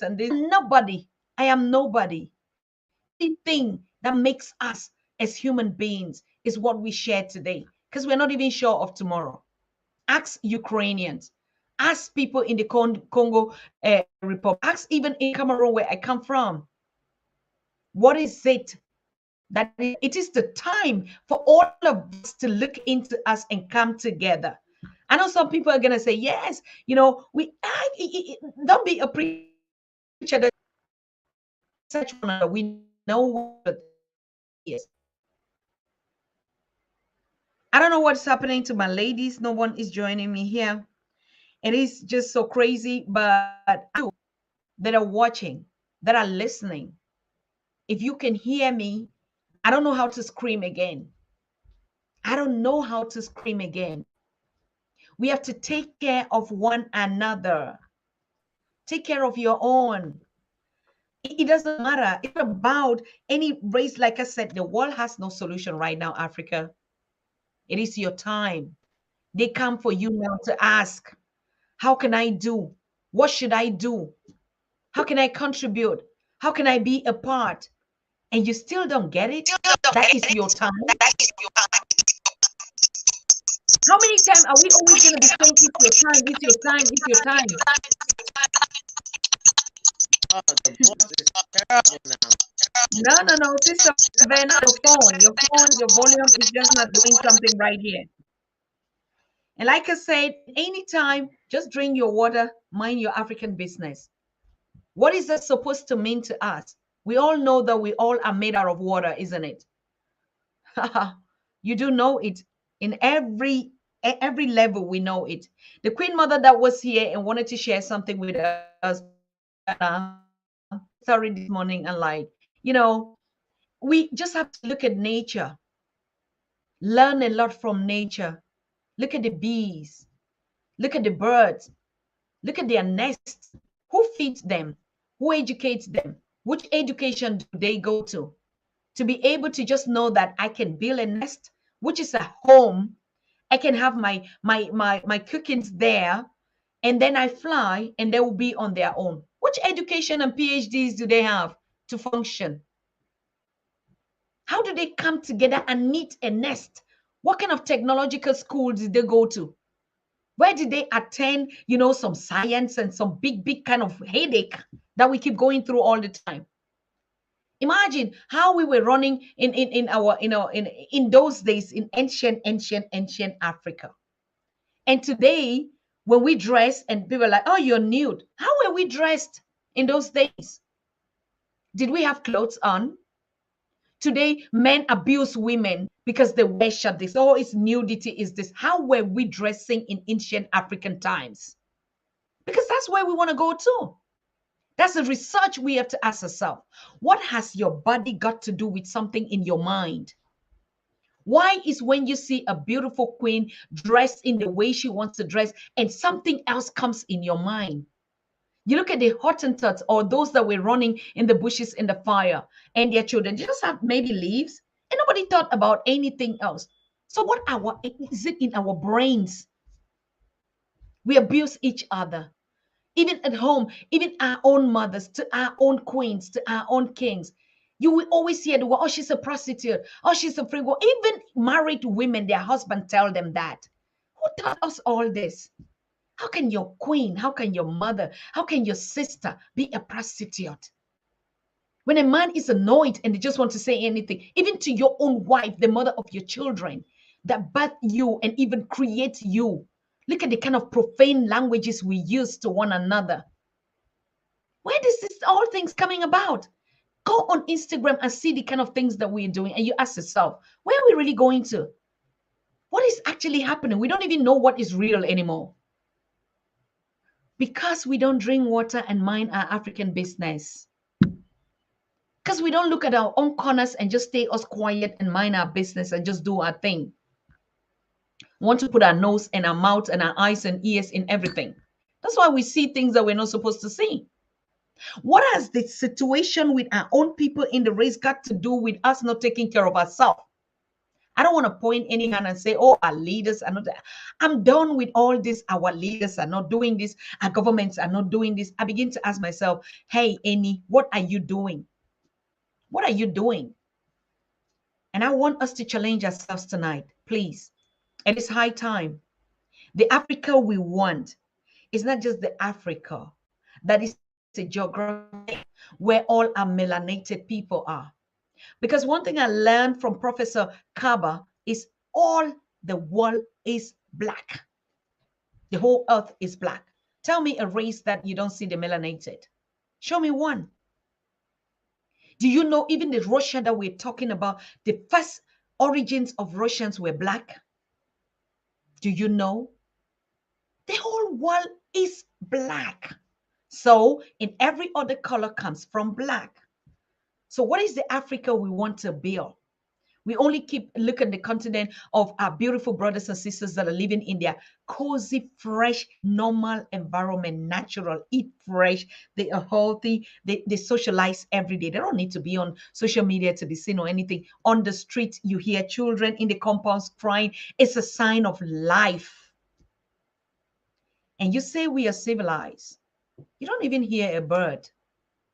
and this. Nobody. I am nobody. The only thing that makes us as human beings is what we share today because we're not even sure of tomorrow. Ask Ukrainians, ask people in the Congo Republic, ask even in Cameroon where I come from. What is it that it is the time for all of us to look into us and come together? I know some people are going to say, yes, you know, don't be a preacher that such one another. We know what the is. I don't know what's happening to my ladies. No one is joining me here. It is just so crazy, but you that are watching, that are listening, if you can hear me, I don't know how to scream again. I don't know how to scream again. We have to take care of one another. Take care of your own. It doesn't matter. It's about any race. Like I said, the world has no solution right now, Africa. It is your time. They come for you now to ask, how can I do? What should I do? How can I contribute? How can I be a part? And you still don't get it? That is your time. How many times are we always going to be saying, it's your time, it's your time, it's your time? Oh, the voice is terrible now. No, Sister Vanna, your volume is just not doing something right here. And like I said, anytime, just drink your water, mind your African business. What is that supposed to mean to us? We all know that we all are made out of water, isn't it? You do know it. In every level, we know it. The Queen Mother that was here and wanted to share something with us, sorry, this morning, and like, you know, we just have to look at nature, learn a lot from nature. Look at the bees, look at the birds, look at their nests. Who feeds them? Who educates them? Which education do they go to be able to just know that I can build a nest, which is a home. I can have my cookings there, and then I fly, and they will be on their own. Which education and PhDs do they have to function? How do they come together and knit a nest? What kind of technological school did they go to? Where did they attend, some science and some big, big kind of headache that we keep going through all the time? Imagine how we were running in our, in those days in ancient Africa. And today, when we dress and people are like, oh, you're nude. How were we dressed in those days? Did we have clothes on? Today, men abuse women because they wear short. This, oh, it's nudity, is this. How were we dressing in ancient African times? Because that's where we want to go to. That's the research we have to ask ourselves. What has your body got to do with something in your mind? Why is when you see a beautiful queen dressed in the way she wants to dress and something else comes in your mind? You look at the Hottentots or those that were running in the bushes in the fire and their children just have maybe leaves and nobody thought about anything else. So what is it in our brains? We abuse each other. Even at home, even our own mothers, to our own queens, to our own kings. You will always hear the word, oh, she's a prostitute, oh, she's a free girl. Even married women, their husband tell them that. Who taught us all this? How can your queen, how can your mother, how can your sister be a prostitute? When a man is annoyed and they just want to say anything, even to your own wife, the mother of your children, that birth you and even create you. Look at the kind of profane languages we use to one another. Where does this all things coming about? Go on Instagram and see the kind of things that we're doing, and you ask yourself, where are we really going to? What is actually happening? We don't even know what is real anymore. Because we don't drink water and mind our African business. Because we don't look at our own corners and just stay us quiet and mind our business and just do our thing. Want to put our nose and our mouth and our eyes and ears in everything. That's why we see things that we're not supposed to see. What has the situation with our own people in the race got to do with us not taking care of ourselves? I don't want to point any hand and say, oh, our leaders are not. I'm done with all this. Our leaders are not doing this. Our governments are not doing this. I begin to ask myself, hey, Annie, what are you doing? What are you doing? And I want us to challenge ourselves tonight, please. It is high time. The Africa we want is not just the Africa that is a geographic where all our melanated people are. Because one thing I learned from Professor Kaba is all the world is black. The whole earth is black. Tell me a race that you don't see the melanated. Show me one. Do you know even the Russia that we're talking about, the first origins of Russians were black? Do you know? The whole world is black. So in every other color comes from black. So what is the Africa we want to build? We only keep looking at the continent of our beautiful brothers and sisters that are living in their cozy, fresh, normal environment, natural, eat fresh, they are healthy, they socialize every day. They don't need to be on social media to be seen or anything. On the street, you hear children in the compounds crying. It's a sign of life. And you say we are civilized. You don't even hear a bird.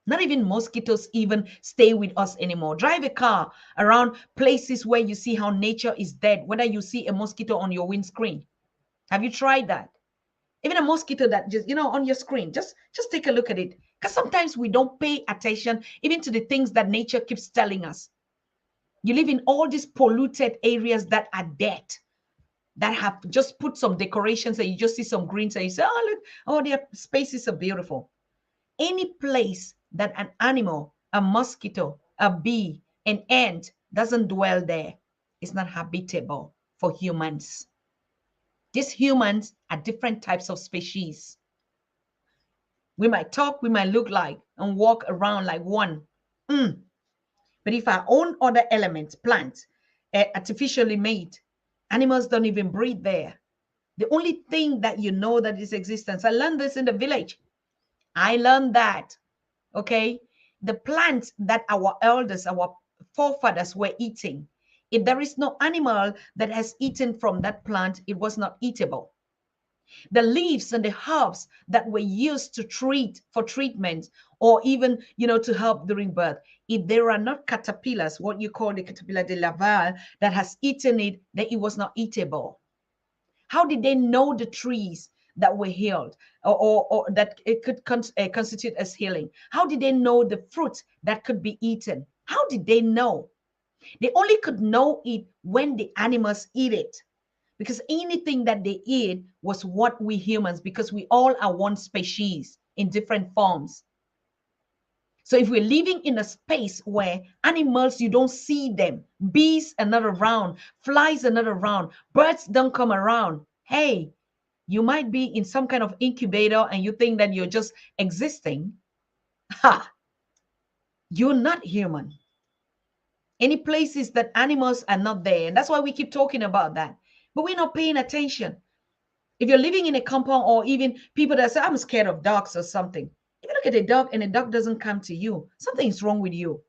Not even mosquitoes even stay with us anymore. Drive a car around places where you see how nature is dead, whether you see a mosquito on your windscreen. Have you tried that? Even a mosquito that just, on your screen, just take a look at it. Because sometimes we don't pay attention even to the things that nature keeps telling us. You live in all these polluted areas that are dead, that have just put some decorations and you just see some greens and you say, oh, look, oh, their spaces are beautiful. Any place that an animal, a mosquito, a bee, an ant doesn't dwell there is not habitable for humans. These humans are different types of species. We might talk, we might look like and walk around like one. But if our own other elements, plants, artificially made, animals don't even breathe there. The only thing that you know that is existence, I learned this in the village. I learned that, okay? The plants that our elders, our forefathers were eating, if there is no animal that has eaten from that plant, it was not eatable. The leaves and the herbs that were used to treat for treatment or even, to help during birth, if there are not caterpillars, what you call the caterpillar de Laval, that has eaten it, then it was not eatable. How did they know the trees that were healed or that it could constitute as healing? How did they know the fruit that could be eaten? How did they know? They only could know it when the animals eat it, because anything that they eat was what we humans, because we all are one species in different forms. So if we're living in a space where animals, you don't see them, bees are not around, flies are not around, birds don't come around, hey, you might be in some kind of incubator and you think that you're just existing. Ha! You're not human. Any places that animals are not there. And that's why we keep talking about that. But we're not paying attention. If you're living in a compound, or even people that say, I'm scared of dogs or something. If you look at a dog and a dog doesn't come to you, something's wrong with you.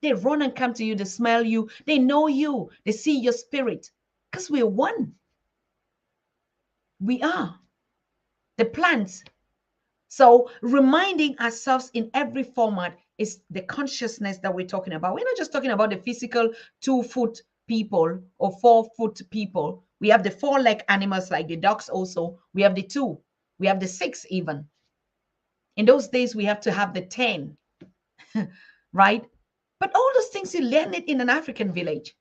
They run and come to you, they smell you, they know you, they see your spirit. Because we're one. We are. The plants. So reminding ourselves in every format is the consciousness that we're talking about. We're not just talking about the physical 2-foot people or 4-foot people. We have the 4-leg animals like the dogs also. We have the 2. We have the 6 even. In those days, we have to have the 10, right? But all those things, you learn it in an African village.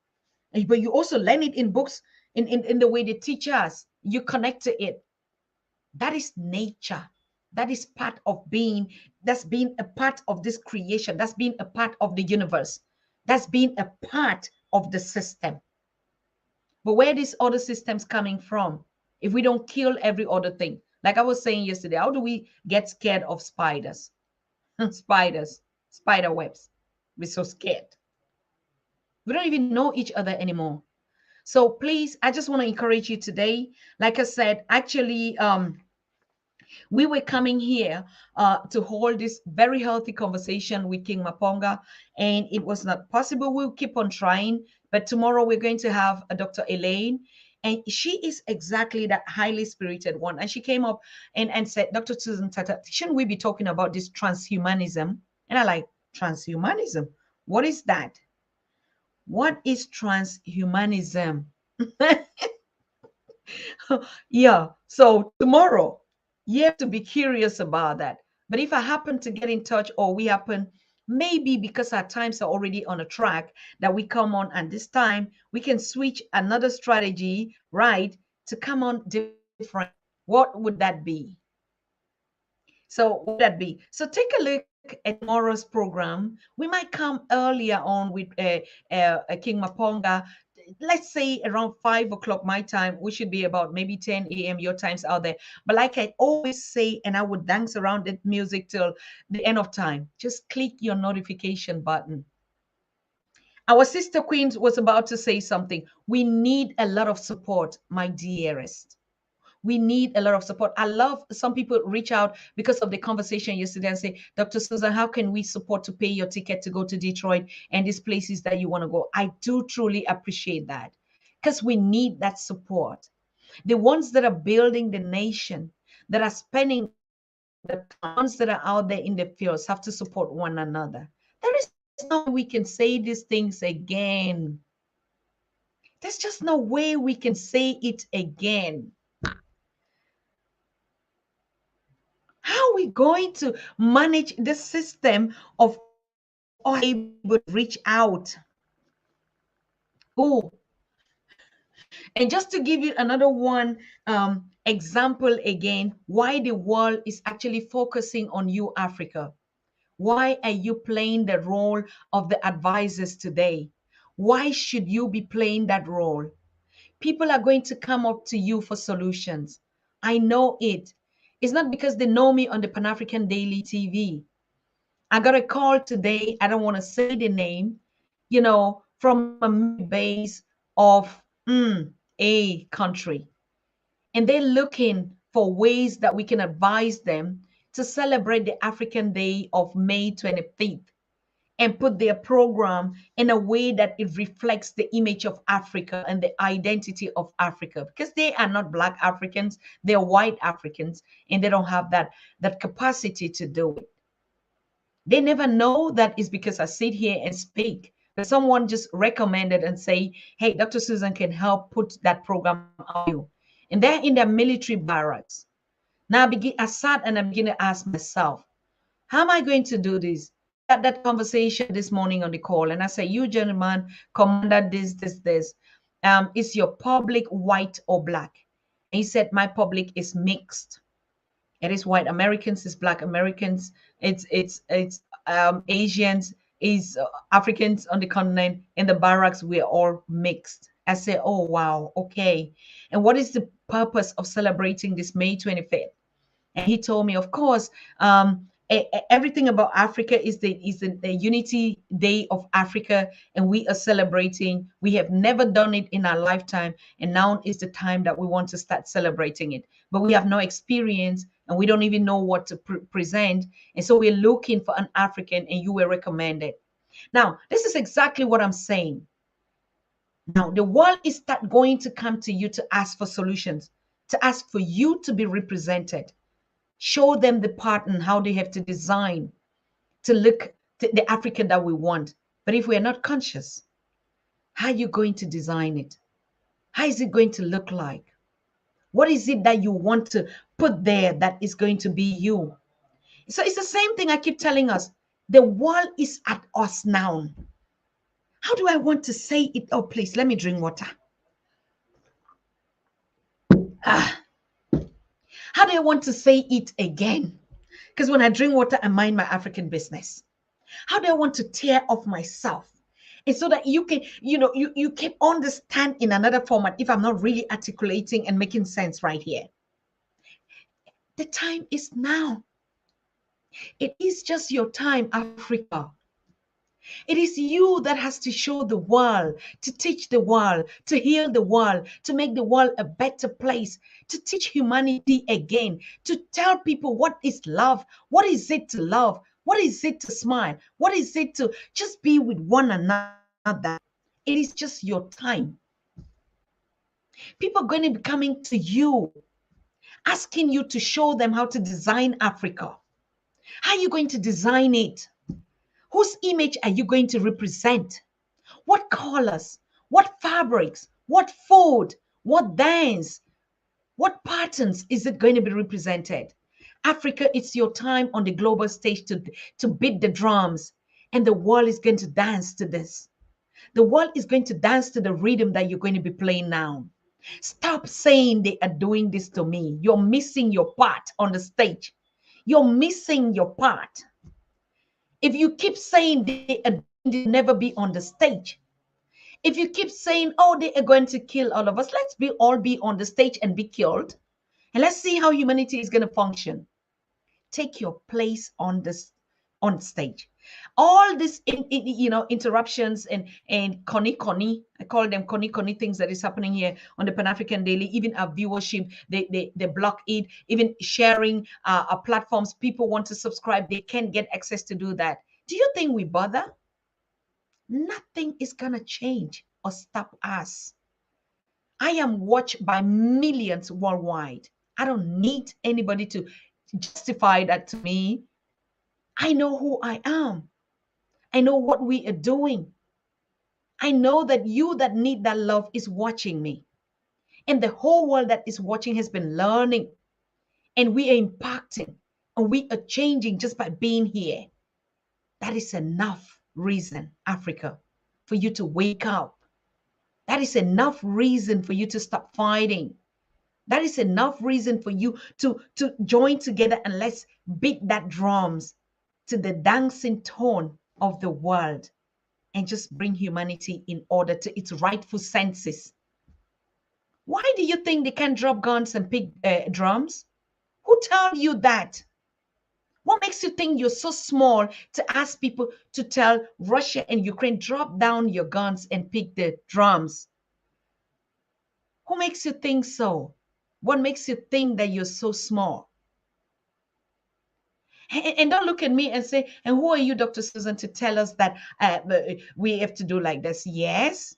But you also learn it in books, in the way they teach us. You connect to it. That is nature. That is part of being, that's been a part of this creation. That's been a part of the universe. That's been a part of the system. But where these other systems coming from? If we don't kill every other thing, Like I was saying yesterday, how do we get scared of spiders? Spiders, spider webs. We're so scared. We don't even know each other anymore. So please, I just want to encourage you today. Like I said, actually, we were coming here to hold this very healthy conversation with King Maponga, and it was not possible. We'll keep on trying, but tomorrow we're going to have a Dr. Elaine, and she is exactly that highly spirited one. And she came up and said, Dr. Susan Tata, shouldn't we be talking about this transhumanism? And I like, transhumanism? What is that? What is transhumanism? Yeah. So tomorrow, you have to be curious about that. But if I happen to get in touch, or we happen, maybe because our times are already on a track, that we come on, and this time we can switch another strategy, right, to come on different. What would that be? So what would that be? So take a look at tomorrow's program. We might come earlier on with King Maponga. Let's say around 5 o'clock my time, we should be about maybe 10 a.m. your times out there. But like I always say, and I would dance around that music till the end of time, just click your notification button. Our sister Queens was about to say something. We need a lot of support, my dearest. We need a lot of support. I love some people reach out because of the conversation yesterday and say, Dr. Susan, how can we support to pay your ticket to go to Detroit and these places that you want to go? I do truly appreciate that because we need that support. The ones that are building the nation, that are spending the ones that are out there in the fields have to support one another. There is no way we can say these things again. There's just no way we can say it again. How are we going to manage the system of us able to reach out? Oh, and just to give you another one example again, why the world is actually focusing on you, Africa. Why are you playing the role of the advisors today? Why should you be playing that role? People are going to come up to you for solutions. I know it. It's not because they know me on the Pan African Daily TV. I got a call today. I don't want to say the name, from a base of a country. And they're looking for ways that we can advise them to celebrate the African Day of May 25th and put their program in a way that it reflects the image of Africa and the identity of Africa, because they are not Black Africans, they're white Africans, and they don't have that capacity to do it. They never know that it's because I sit here and speak, but someone just recommended and say, hey, Dr. Susan can help put that program on you. And they're in their military barracks. Now I sat and I begin to ask myself, how am I going to do this? We had that conversation this morning on the call, and I said, you gentlemen, commander, this. Is your public white or Black? And he said, my public is mixed. It is white Americans, it's Black Americans, it's Asians, is Africans on the continent. In the barracks, we're all mixed. I say, oh wow, okay. And what is the purpose of celebrating this May 25th? And he told me, of course, everything about Africa is the Unity Day of Africa, and we are celebrating. We have never done it in our lifetime, and now is the time that we want to start celebrating it. But we have no experience, and we don't even know what to present, and so we're looking for an African, and you were recommended. Now, this is exactly what I'm saying. Now, the world is going to come to you to ask for solutions, to ask for you to be represented. Show them the pattern, how they have to design to look to the Africa that we want. But if we are not conscious, how are you going to design it? How is it going to look like? What is it that you want to put there that is going to be you? So it's the same thing I keep telling us. The world is at us now. How do I want to say it? Oh, please, let me drink water. How do I want to say it again? Because when I drink water, I mind my African business. How do I want to tear off myself? And so that you can, you can understand in another format if I'm not really articulating and making sense right here. The time is now. It is just your time, Africa. It is you that has to show the world, to teach the world, to heal the world, to make the world a better place, to teach humanity again, to tell people what is love, what is it to love, what is it to smile, what is it to just be with one another. It is just your time. People are going to be coming to you, asking you to show them how to design Africa. How are you going to design it? Whose image are you going to represent? What colors, what fabrics, what food, what dance, what patterns is it going to be represented? Africa, it's your time on the global stage to beat the drums, and the world is going to dance to this. The world is going to dance to the rhythm that you're going to be playing now. Stop saying they are doing this to me. You're missing your part on the stage. You're missing your part. If you keep saying they are doing this, never be on the stage. If you keep saying, oh, they are going to kill all of us, let's all be on the stage and be killed. And let's see how humanity is going to function. Take your place on this on stage. All this interruptions and conny, I call them conny things that is happening here on the Pan-African Daily, even our viewership, they block it, even sharing our platforms. People want to subscribe, they can't get access to do that. Do you think we bother? Nothing is gonna change or stop us. I am watched by millions worldwide. I don't need anybody to justify that to me. I know who I am. I know what we are doing. I know that you that need that love is watching me. And the whole world that is watching has been learning. And we are impacting and we are changing just by being here. That is enough reason, Africa, for you to wake up. That is enough reason for you to stop fighting. That is enough reason for you to join together and let's beat that drums to the dancing tone of the world and just bring humanity in order to its rightful senses. Why do you think they can't drop guns and pick drums? Who told you that? What makes you think you're so small to ask people to tell Russia and Ukraine, drop down your guns and pick the drums? Who makes you think so? What makes you think that you're so small? And don't look at me and say, and who are you, Dr. Susan, to tell us that we have to do like this? Yes,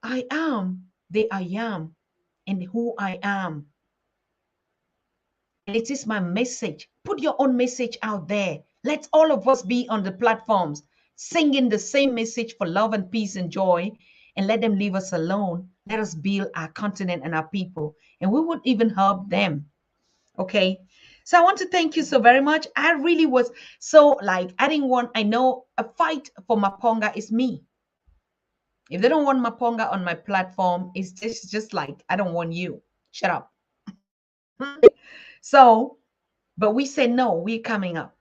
I am the I am and who I am. And it is my message. Put your own message out there. Let all of us be on the platforms singing the same message for love and peace and joy, and let them leave us alone. Let us build our continent and our people, and we would even help them. Okay. So I want to thank you so very much. I really was so like, I didn't want, I know a fight for Maponga is me. If they don't want Maponga on my platform, it's just like, I don't want you. Shut up. So, but we say, no, we're coming up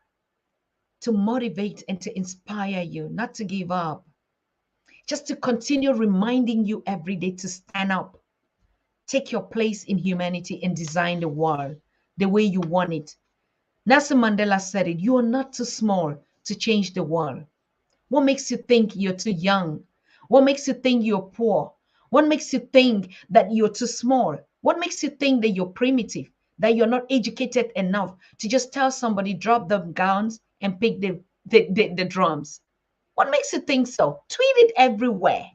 to motivate and to inspire you, not to give up, just to continue reminding you every day to stand up, take your place in humanity and design the world the way you want it. Nelson Mandela said it, you are not too small to change the world. What makes you think you're too young? What makes you think you're poor? What makes you think that you're too small? What makes you think that you're primitive, that you're not educated enough to just tell somebody, drop the guns and pick the drums? What makes you think so? Tweet it everywhere.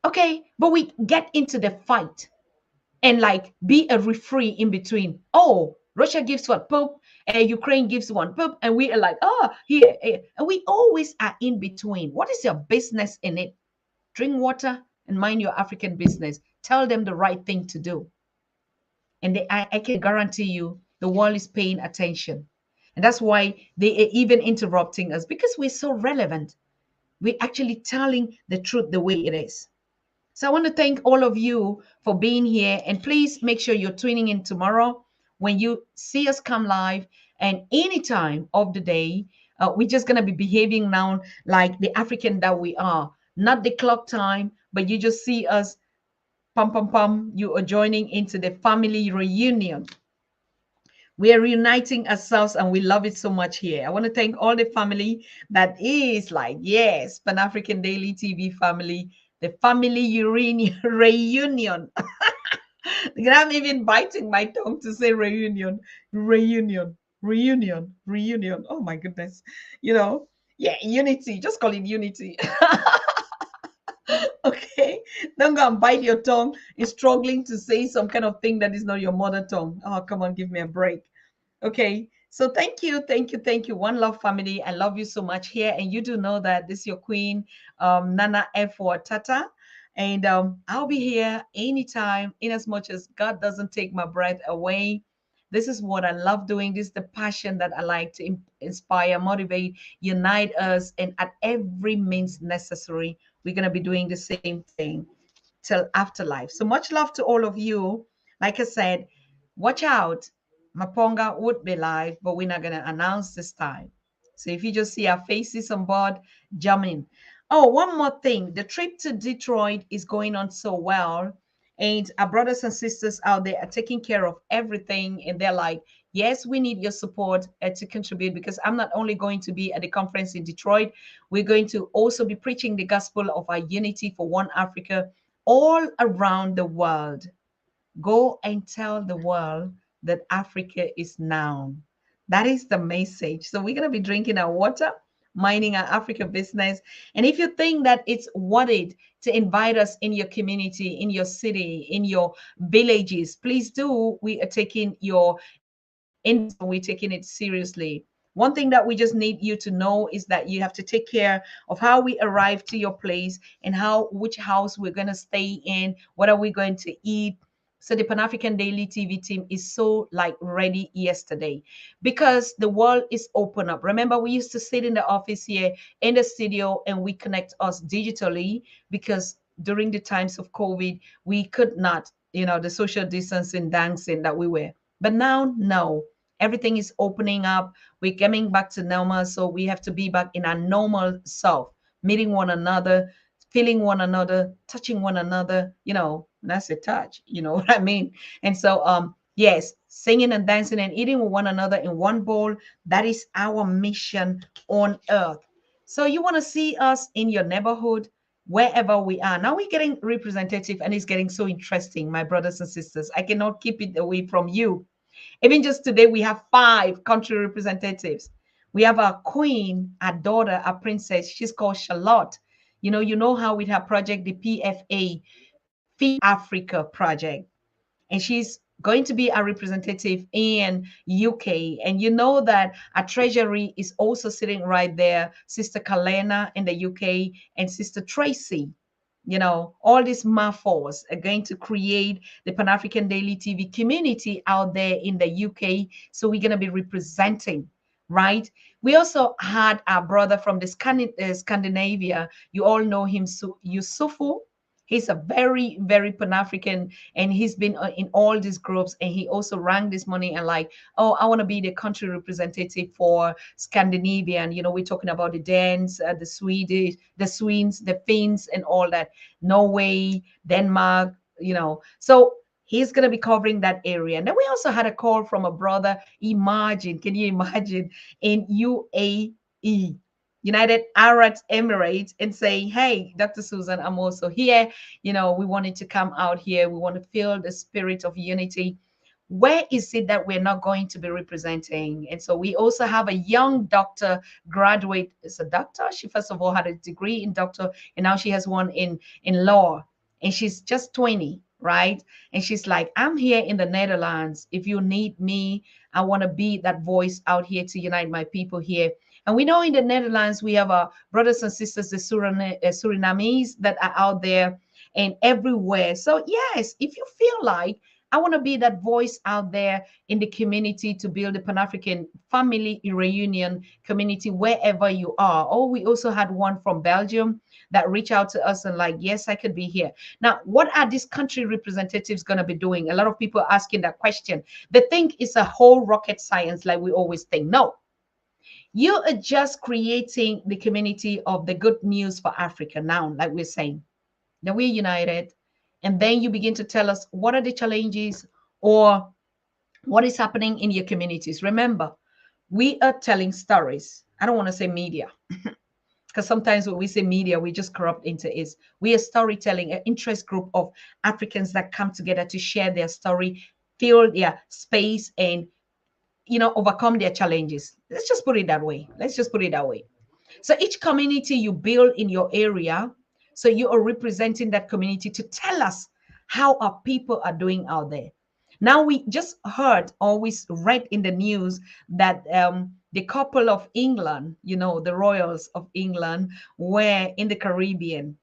Okay, but we get into the fight and like be a referee in between. Oh, Russia gives what poop, and Ukraine gives one poop, and we are like, oh, here, and we always are in between. What is your business in it? Drink water and mind your African business. Tell them the right thing to do, and I can guarantee you the world is paying attention, and that's why they are even interrupting us because we're so relevant. We're actually telling the truth the way it is. So I want to thank all of you for being here. And please make sure you're tuning in tomorrow when you see us come live and any time of the day. We're just going to be behaving now like the African that we are, not the clock time, but you just see us, pum, pum, pum, you are joining into the family reunion. We are reuniting ourselves and we love it so much here. I want to thank all the family that is like, yes, Pan African Daily TV family, the family reunion. Reunion. I'm even biting my tongue to say reunion, reunion, reunion, reunion. Oh my goodness. You know, yeah, unity. Just call it unity. Okay. Don't go and bite your tongue. You're struggling to say some kind of thing that is not your mother tongue. Oh, come on, give me a break. Okay. So thank you, thank you, thank you. One Love family. I love you so much here. And you do know that this is your queen, Nana F for Tata. And I'll be here anytime, in as much as God doesn't take my breath away. This is what I love doing. This is the passion that I like to inspire, motivate, unite us, and at every means necessary, we're going to be doing the same thing till afterlife. So much love to all of you. Like I said, watch out. Maponga would be live, but we're not going to announce this time. So if you just see our faces on board, jump in. Oh, one more thing. The trip to Detroit is going on so well. And our brothers and sisters out there are taking care of everything. And they're like, yes, we need your support to contribute, because I'm not only going to be at the conference in Detroit, we're going to also be preaching the gospel of our unity for one Africa all around the world. Go and tell the world that Africa is now. That is the message. So we're going to be drinking our water, minding our Africa business. And if you think that it's worth it to invite us in your community, in your city, in your villages, please do. We are taking your invitation, we're taking it seriously. One thing that we just need you to know is that you have to take care of how we arrive to your place and how which house we're going to stay in, what are we going to eat. So the Pan African Daily TV team is so like ready yesterday, because the world is open up. Remember, we used to sit in the office here in the studio and we connect us digitally, because during the times of COVID, we could not, the social distancing dancing that we were. But now, no, everything is opening up. We're coming back to normal. So we have to be back in our normal self, meeting one another, feeling one another, touching one another, that's a touch, you know what I mean? And so, yes, singing and dancing and eating with one another in one bowl, that is our mission on earth. So you want to see us in your neighborhood, wherever we are. Now we're getting representative and it's getting so interesting, my brothers and sisters. I cannot keep it away from you. Even just today, we have 5 country representatives. We have our queen, our daughter, our princess. She's called Charlotte. You know how with her project, the PFA, Feed Africa project, and she's going to be a representative in UK. And you know that our treasury is also sitting right there, Sister Kalena in the UK and Sister Tracy. All these mafos are going to create the Pan African Daily TV community out there in the UK. So we're going to be representing, right? We also had our brother from the Scandinavia. You all know him, Yusufu. He's a very, very Pan-African, and he's been in all these groups. And he also rang this money and like, oh, I want to be the country representative for Scandinavian. We're talking about the Danes, the Swedish, the Swedes, the Finns, and all that. Norway, Denmark. So he's going to be covering that area. And then we also had a call from a brother. Imagine, can you imagine, in UAE? United Arab Emirates, and say, hey, Dr. Susan, I'm also here. We wanted to come out here. We want to feel the spirit of unity. Where is it that we're not going to be representing? And so we also have a young doctor graduate. Is a doctor. She first of all had a degree in doctor, and now she has one in law. And she's just 20, right? And she's like, I'm here in the Netherlands. If you need me, I want to be that voice out here to unite my people here. And we know in the Netherlands, we have our brothers and sisters, the Surinamese that are out there and everywhere. So yes, if you feel like I want to be that voice out there in the community to build a Pan-African family reunion community wherever you are. Oh, we also had one from Belgium that reached out to us and like, yes, I could be here. Now, what are these country representatives going to be doing? A lot of people are asking that question. They think it's a whole rocket science like we always think. No, you are just creating the community of the good news for Africa now, like we're saying. That we're united. And then you begin to tell us what are the challenges or What is happening in your communities? Remember, we are telling stories. I don't want to say media, because sometimes when we say media, we just corrupt into is. We are storytelling, an interest group of Africans that come together to share their story, fill their space, and overcome their challenges. Let's just put it that way. Let's just put it that way. So each community you build in your area, so you are representing that community to tell us how our people are doing out there. Now we just heard, always read in the news that the couple of England, the royals of England, were in the Caribbean.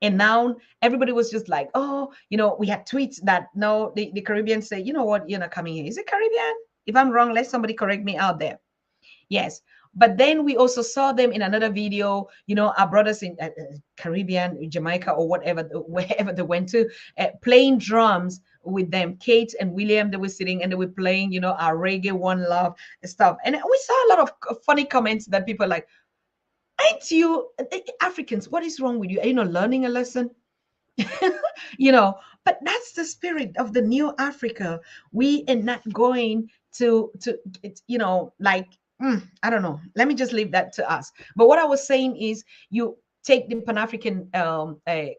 And now everybody was just like, oh, we had tweets that no, the Caribbean say, you know what, you're not coming here. Is it Caribbean? If I'm wrong, let somebody correct me out there. Yes. But then we also saw them in another video, our brothers in Caribbean, Jamaica, or whatever, wherever they went to, playing drums with them. Kate and William, they were sitting and they were playing, our reggae, one love stuff. And we saw a lot of funny comments that people like, ain't you Africans, what is wrong with you? Are you not learning a lesson? you know but that's the spirit of the new Africa. We are not going to like, I don't know, let me just leave that to us. But what I was saying is, you take the Pan-African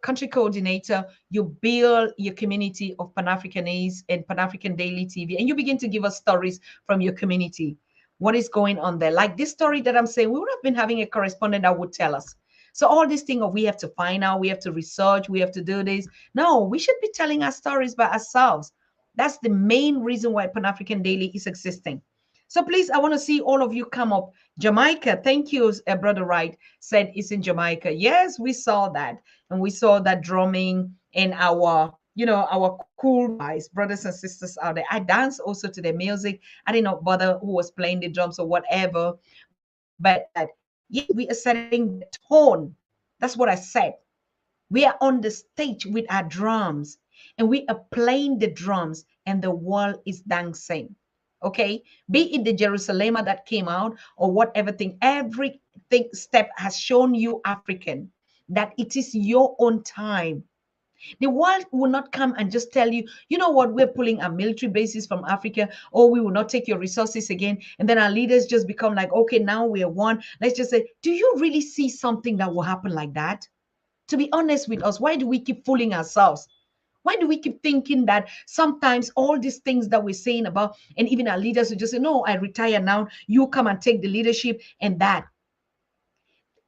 country coordinator, you build your community of Pan-Africanese and Pan-African Daily TV, and you begin to give us stories from your community. What is going on there? Like this story that I'm saying, we would have been having a correspondent that would tell us. So all this thing of we have to find out, we have to research, we have to do this. No, we should be telling our stories by ourselves. That's the main reason why Pan-African Daily is existing. So please, I want to see all of you come up. Jamaica, thank you, Brother Wright said it's in Jamaica. Yes, we saw that. And we saw that drumming and our cool guys, brothers and sisters out there. I danced also to the music. I did not bother who was playing the drums or whatever. But yes, we are setting the tone. That's what I said. We are on the stage with our drums and we are playing the drums and the world is dancing. Okay, be it the Jerusalem that came out or whatever thing, everything step has shown you, African, that it is your own time. The world will not come and just tell you, you know what, we're pulling our military bases from Africa, or we will not take your resources again. And then our leaders just become like, okay, now we're one. Let's just say, do you really see something that will happen like that? To be honest with us, why do we keep fooling ourselves? Why do we keep thinking that sometimes all these things that we're saying about, and even our leaders will just say, no, I retire now, you come and take the leadership, and that.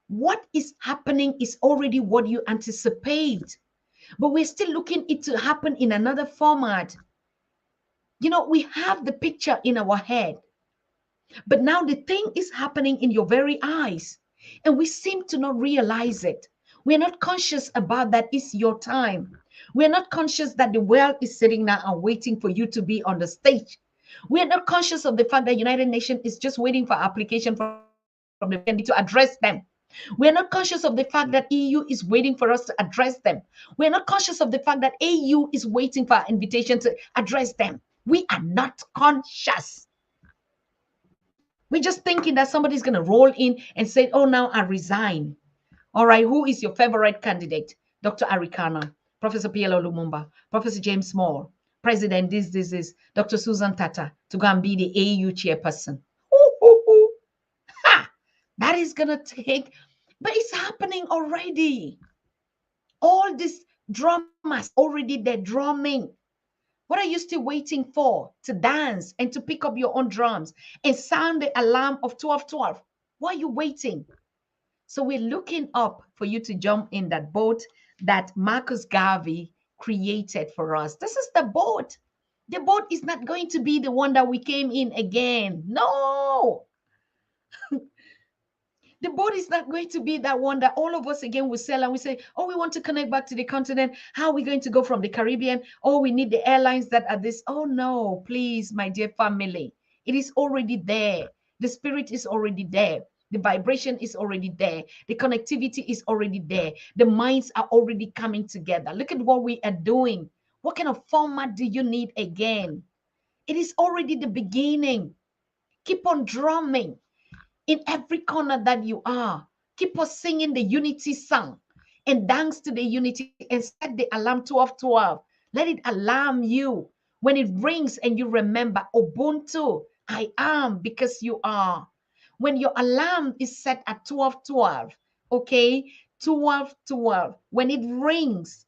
What is happening is already what you anticipate, but we're still looking it to happen in another format. We have the picture in our head, but now the thing is happening in your very eyes, and we seem to not realize it. We're not conscious about that. It's your time. We're not conscious that the world is sitting now and waiting for you to be on the stage. We're not conscious of the fact that United Nations is just waiting for application from the PND to address them. We're not conscious of the fact that EU is waiting for us to address them. We're not conscious of the fact that AU is waiting for our invitation to address them. We are not conscious. We're just thinking that somebody's going to roll in and say, oh, now I resign. All right, who is your favorite candidate? Dr. Arikana, Professor PLO Lumumba, Professor James Small, President this is Dr. Susan Tata to go and be the AU chairperson. Ooh, ooh, ooh. Ha! That is going to take, but it's happening already. All these drummers already there drumming. What are you still waiting for? To dance and to pick up your own drums and sound the alarm of 12:12. Why are you waiting? So we're looking up for you to jump in that boat that Marcus Garvey created for us. This is the boat. The boat is not going to be the one that we came in again. No. The boat is not going to be that one that all of us again will sell and we say, oh, we want to connect back to the continent. How are we going to go from the Caribbean? Oh, we need the airlines that are this. Oh, no, please, my dear family. It is already there. The spirit is already there. The vibration is already there. The connectivity is already there. The minds are already coming together. Look at what we are doing. What kind of format do you need again? It is already the beginning. Keep on drumming in every corner that you are. Keep us singing the unity song and dance to the unity and set the alarm 12:12. Let it alarm you. When it rings and you remember Ubuntu, I am because you are. When your alarm is set at 12:12, okay, 12:12, when it rings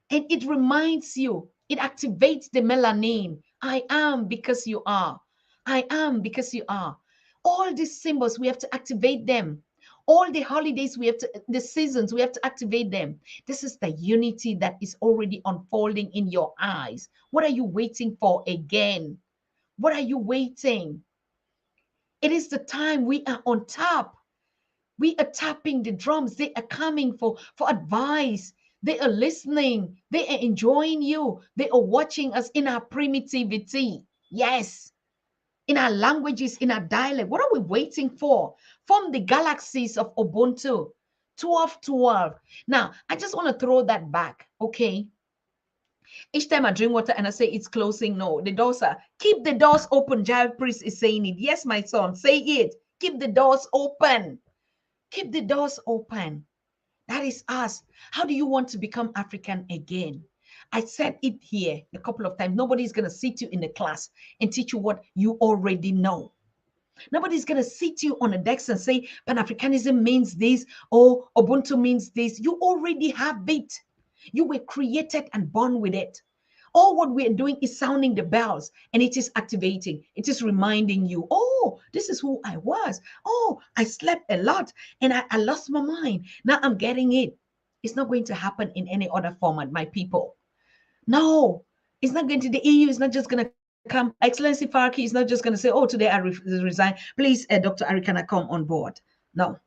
and it reminds you, it activates the melanin. I am because you are. I am because you are. All these symbols, we have to activate them. All the holidays, we have to, the seasons, we have to activate them. This is the unity that is already unfolding in your eyes. What are you waiting for again? What are you waiting? It is the time we are on top. We are tapping the drums. They are coming for advice. They are listening. They are enjoying you. They are watching us in our primitivity. Yes, in our languages, in our dialect. What are we waiting for? From the galaxies of Ubuntu. 12:12. Now, I just want to throw that back, okay? Each time I drink water and I say it's closing, no, the doors are, keep the doors open. Jive Priest is saying it. Yes, my son, say it. Keep the doors open. Keep the doors open. That is us. How do you want to become African again? I said it here a couple of times. Nobody's going to sit you in the class and teach you what you already know. Nobody's going to sit you on a desk and say Pan Africanism means this or Ubuntu means this. You already have it. You were created and born with it. All what we are doing is sounding the bells and it is activating. It is reminding you, oh, this is who I was. Oh, I slept a lot and I lost my mind. Now I'm getting it. It's not going to happen in any other format, my people. No, it's not going to, the EU is not just going to come. Excellency Farki is not just going to say, oh, today I resign. Please, Dr. Arikana, come on board. No.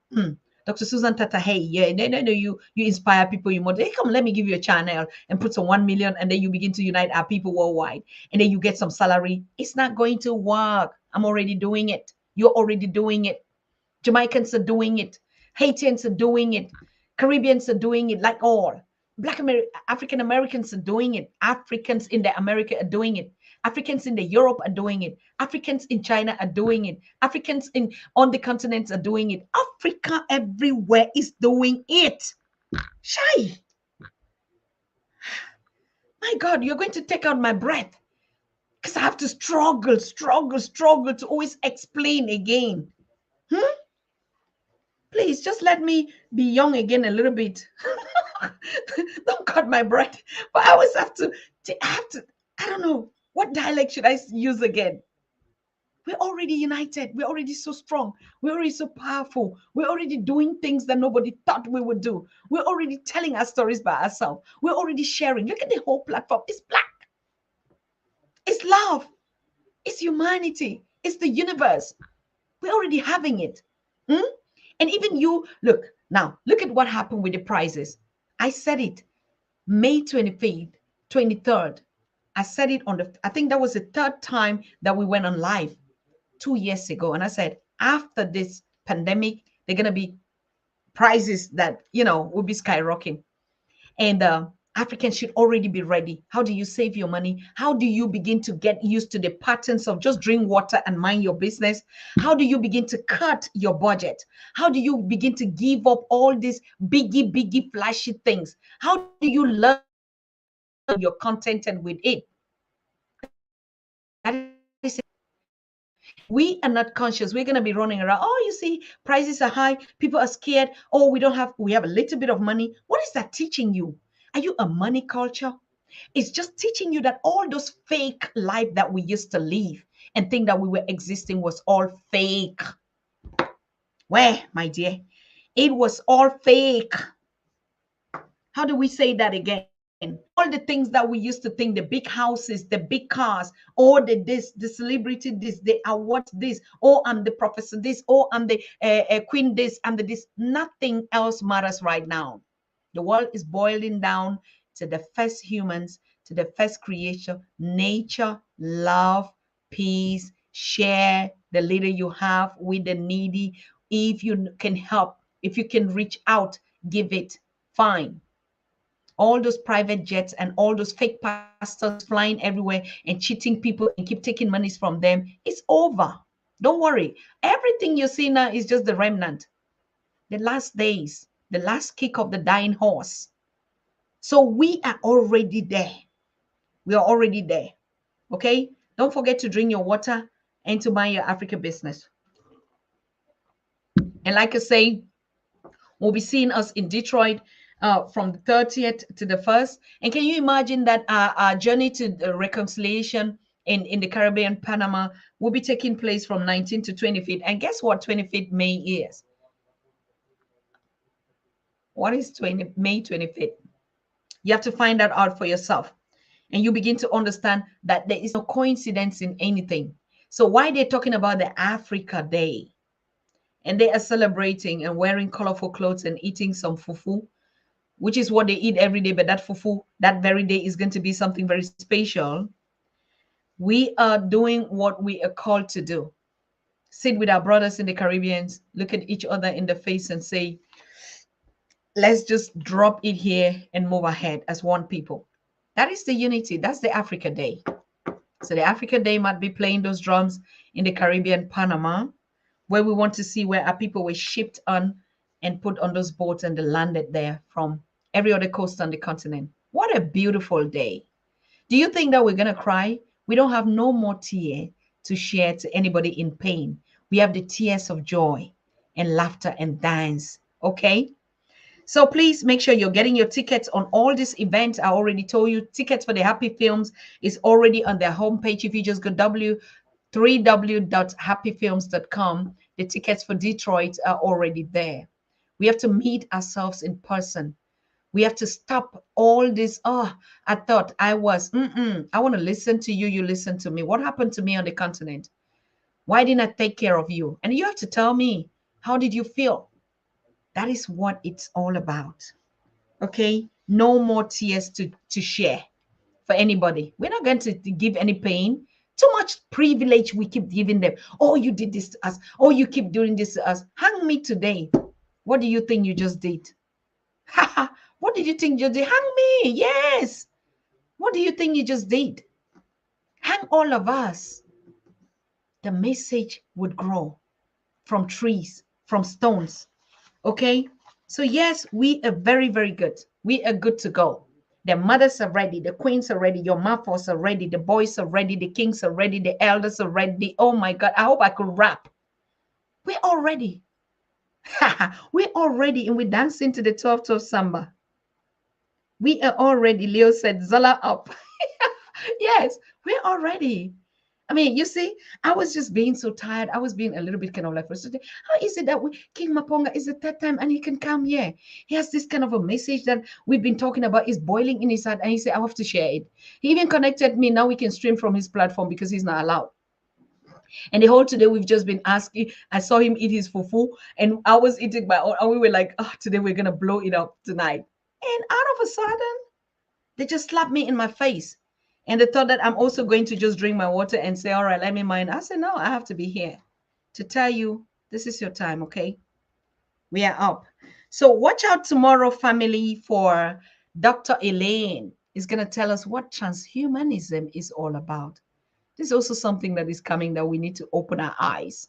Dr. Susan Tata, hey, yeah, no, you inspire people, you motivate. Hey, come, let me give you a channel and put some 1 million, and then you begin to unite our people worldwide, and then you get some salary. It's not going to work. I'm already doing it. You're already doing it. Jamaicans are doing it. Haitians are doing it. Caribbeans are doing it, like all. African Americans are doing it. Africans in the America are doing it. Africans in the Europe are doing it. Africans in China are doing it. Africans in on the continents are doing it. Africa everywhere is doing it. Shy. My God, you're going to take out my breath because I have to struggle to always explain again. Please just let me be young again a little bit. Don't cut my breath. But I always have to, I don't know, what dialect should I use again? We're already united. We're already so strong. We're already so powerful. We're already doing things that nobody thought we would do. We're already telling our stories by ourselves. We're already sharing. Look at the whole platform. It's black. It's love. It's humanity. It's the universe. We're already having it. And even you, look, now, look at what happened with the prizes. I said it May 25th, 23rd. I said it on I think that was the third time that we went on live 2 years ago. And I said, after this pandemic, they're going to be prizes that, will be skyrocketing. And Africans should already be ready. How do you save your money? How do you begin to get used to the patterns of just drink water and mind your business? How do you begin to cut your budget? How do you begin to give up all these biggie, flashy things? How do you learn your content and with it? That is, we are not conscious. We're going to be running around. Oh, you see, prices are high. People are scared. Oh, we have a little bit of money. What is that teaching you? Are you a money culture? It's just teaching you that all those fake life that we used to live and think that we were existing was all fake. Where, my dear? It was all fake. How do we say that again? All the things that we used to think, the big houses, the big cars, or the celebrity this, the award this, or I'm the professor this, or I'm the queen this, I'm the this. Nothing else matters right now. The world is boiling down to the first humans, to the first creation, nature, love, peace, share the little you have with the needy. If you can help, if you can reach out, give it, fine. All those private jets and all those fake pastors flying everywhere and cheating people and keep taking monies from them, it's over. Don't worry. Everything you see now is just the remnant, the last days, the last kick of the dying horse. So we are already there. We are already there. Okay? Don't forget to drink your water and to mind your Africa business. And like I say, we'll be seeing us in Detroit from the 30th to the 1st. And can you imagine that our journey to reconciliation in the Caribbean, Panama, will be taking place from 19th to 25th. And guess what 25th May is? What is May 25th? You have to find that out for yourself. And you begin to understand that there is no coincidence in anything. So why they're talking about the Africa Day, and they are celebrating and wearing colorful clothes and eating some fufu, which is what they eat every day, but that fufu, that very day, is going to be something very special. We are doing what we are called to do. Sit with our brothers in the Caribbean, look at each other in the face and say, let's just drop it here and move ahead as one people. That is the unity. That's the Africa Day. So the Africa Day might be playing those drums in the Caribbean, Panama, where we want to see where our people were shipped on and put on those boats and they landed there from every other coast on the continent. What a beautiful day. Do you think that we're going to cry? We don't have no more tear to share to anybody in pain. We have the tears of joy and laughter and dance. Okay? So please make sure you're getting your tickets on all these events. I already told you tickets for the Happy Films is already on their homepage. If you just go www.happyfilms.com, the tickets for Detroit are already there. We have to meet ourselves in person. We have to stop all this. Oh, I thought I was, I want to listen to you. You listen to me. What happened to me on the continent? Why didn't I take care of you? And you have to tell me, how did you feel? That is what it's all about. Okay? No more tears to share for anybody. We're not going to give any pain. Too much privilege we keep giving them. Oh, you did this to us. Oh, you keep doing this to us. Hang me today. What do you think you just did? What did you think you did? Hang me. Yes. What do you think you just did? Hang all of us. The message would grow from trees, from stones. Okay? So, yes, we are very, very good. We are good to go. The mothers are ready, the queens are ready, your mamas are ready, the boys are ready, the kings are ready, the elders are ready. Oh my God, I hope I could rap. We're all ready. We're all ready, and we're dancing to the 12-12 samba. We are all ready. Leo said, Zola up. Yes, we're all ready. I mean, you see, I was just being so tired. I was being a little bit kind of like frustrated. How is it that King Maponga is the third time and he can come here? He has this kind of a message that we've been talking about is boiling in his heart, and he said, I have to share it. He even connected me. Now we can stream from his platform because he's not allowed. And the whole today we've just been asking. I saw him eat his fufu, and I was eating my own, and we were like, oh, today we're gonna blow it up tonight. And out of a sudden, they just slapped me in my face. And they thought that I'm also going to just drink my water and say, all right, let me mind. I said, no, I have to be here to tell you this is your time, okay? We are up. So watch out tomorrow, family, for Dr. Elaine is going to tell us what transhumanism is all about. This is also something that is coming that we need to open our eyes,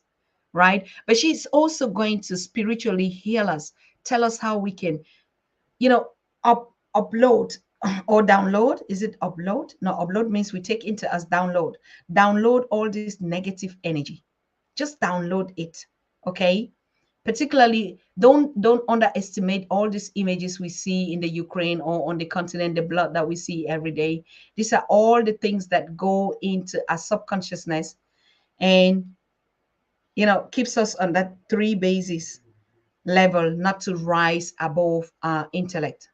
right? But she's also going to spiritually heal us, tell us how we can, you know, upload or download. Is it upload? No, upload means we take into us. Download all this negative energy. Just download it. Okay. Particularly, don't underestimate all these images we see in the Ukraine or on the continent, the blood that we see every day. These are all the things that go into our subconsciousness and keeps us on that three basis level, not to rise above our intellect.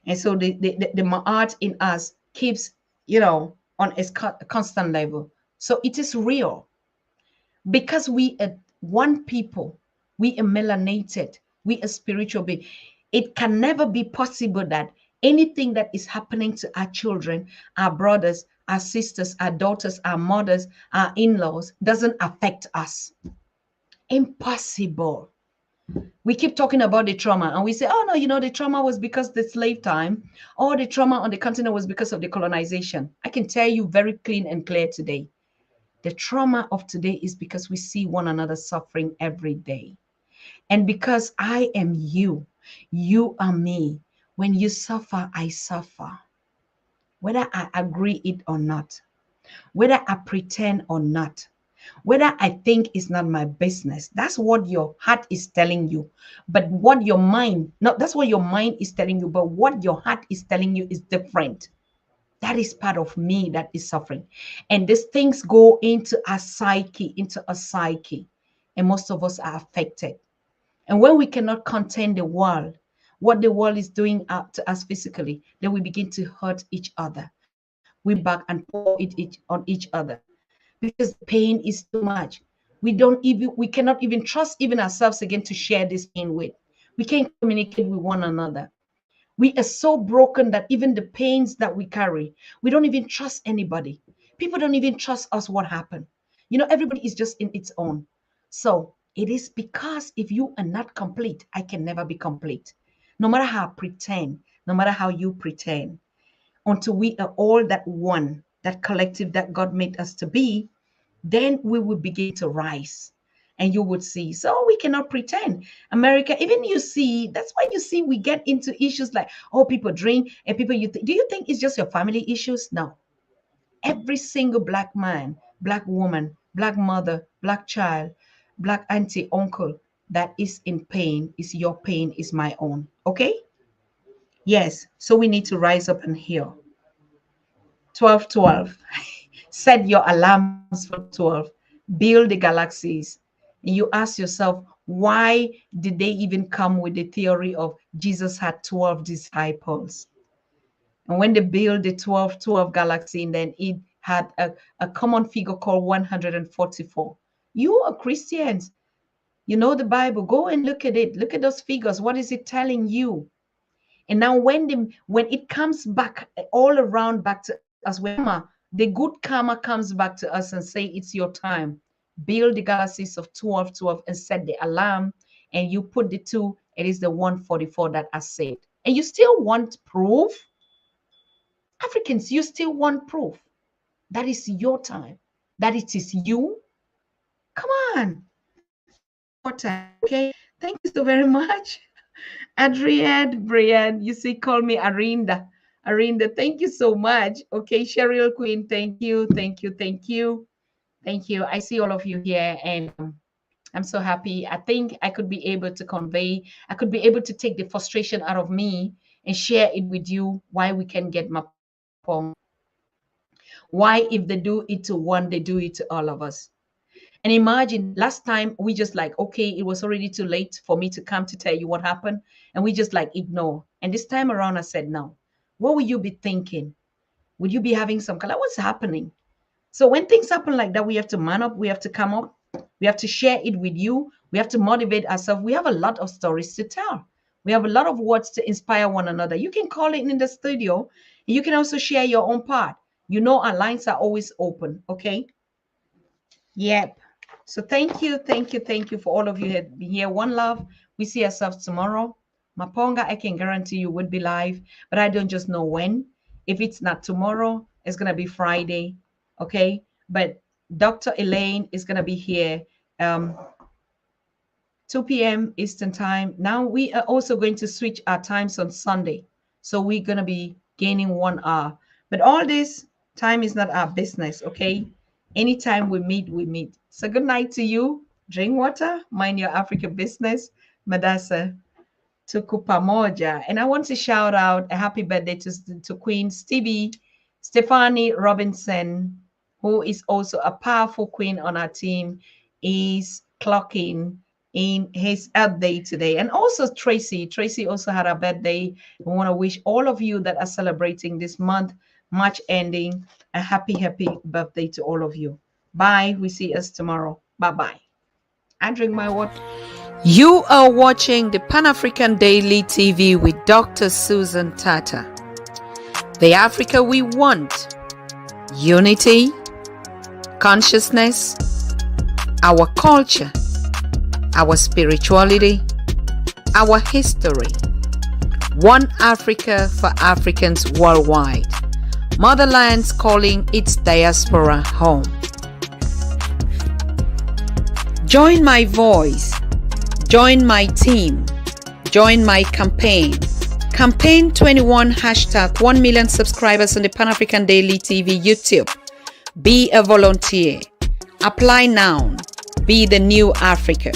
And so the Ma'at in us keeps, on a constant level. So it is real because we are one people, we are melanated, we are spiritual being. It can never be possible that anything that is happening to our children, our brothers, our sisters, our daughters, our mothers, our in-laws doesn't affect us. Impossible. We keep talking about the trauma and we say, oh no, the trauma was because the slave time, or the trauma on the continent was because of the colonization. I can tell you very clean and clear today. The trauma of today is because we see one another suffering every day. And because I am you, you are me. When you suffer, I suffer. Whether I agree it or not. whether I pretend or not, whether I think it's not my business. That's what your heart is telling you. But what your mind, no, that's what your mind is telling you. But what your heart is telling you is different. That is part of me that is suffering. And these things go into a psyche, And most of us are affected. And when we cannot contain the world, what the world is doing to us physically, then we begin to hurt each other. We back and pour it on each other because the pain is too much. We cannot even trust even ourselves again to share this pain with. We can't communicate with one another. We are so broken that even the pains that we carry, we don't even trust anybody. People don't even trust us what happened. Everybody is just in its own. So it is because if you are not complete, I can never be complete. No matter how I pretend, no matter how you pretend, until we are all that one, that collective that God made us to be, then we will begin to rise. And you would see. So we cannot pretend. America, even you see, that's why you see we get into issues like, oh, people drink and people, do you think it's just your family issues? No. Every single Black man, Black woman, Black mother, Black child, Black auntie, uncle that is in pain is your pain, is my own. Okay? Yes. So we need to rise up and heal. 12 set your alarms for 12, build the galaxies, and you ask yourself, why did they even come with the theory of Jesus had 12 disciples? And when they build the 12 galaxy, and then it had a common figure called 144. You are Christians, you know the Bible, go and look at it, look at those figures. What is it telling you? And now when it comes back all around back to us, when the good karma comes back to us and say, it's your time, build the galaxies of 12 and set the alarm, and you put the 2, it is the 144 that are saved. And you still want proof? Africans, you still want proof that is your time, that it is you? Come on. Drink water, okay? Thank you so very much. Adrienne, Brian, you see, call me Arinda. Arinda, thank you so much. Okay, Cheryl Queen, thank you. I see all of you here, and I'm so happy. I think I could be able to convey, I could be able to take the frustration out of me and share it with you, why we can get Mapong. Why, if they do it to one, they do it to all of us. And imagine last time we just like, okay, it was already too late for me to come to tell you what happened. And we just like ignore. And this time around, I said, no. What would you be thinking? Would you be having some color? What's happening? So when things happen like that, we have to man up. We have to come up. We have to share it with you. We have to motivate ourselves. We have a lot of stories to tell. We have a lot of words to inspire one another. You can call it in the studio. You can also share your own part. You know, our lines are always open. Okay. Yep. So thank you for all of you who have been here. One love. We see ourselves tomorrow. Maponga, I can guarantee you would be live, but I don't just know when. If it's not tomorrow, it's gonna be Friday, okay? But Dr. Elaine is gonna be here 2 p.m. Eastern time. Now we are also going to switch our times on Sunday, so we're gonna be gaining 1 hour. But all this time is not our business, okay? Anytime we meet, we meet. So good night to you. Drink water, mind your African business. Madasa, tuko pamoja. And I want to shout out a happy birthday to Queen Stephanie Robinson, who is also a powerful queen on our team, is clocking in his birthday today. And also Tracy also had a birthday. We want to wish all of you that are celebrating this month, March ending, a happy birthday to all of you. Bye. We see us tomorrow. Bye. I drink my water. You are watching the Pan-African Daily TV with Dr. Susan Tata. The Africa we want. Unity, consciousness, our culture, our spirituality, our history. One Africa for Africans worldwide. Motherlands calling its diaspora home. Join my voice. Join my team. Join my campaign. Campaign 21 #1 million subscribers on the Pan-African Daily TV YouTube. Be a volunteer. Apply now. Be the new Africa.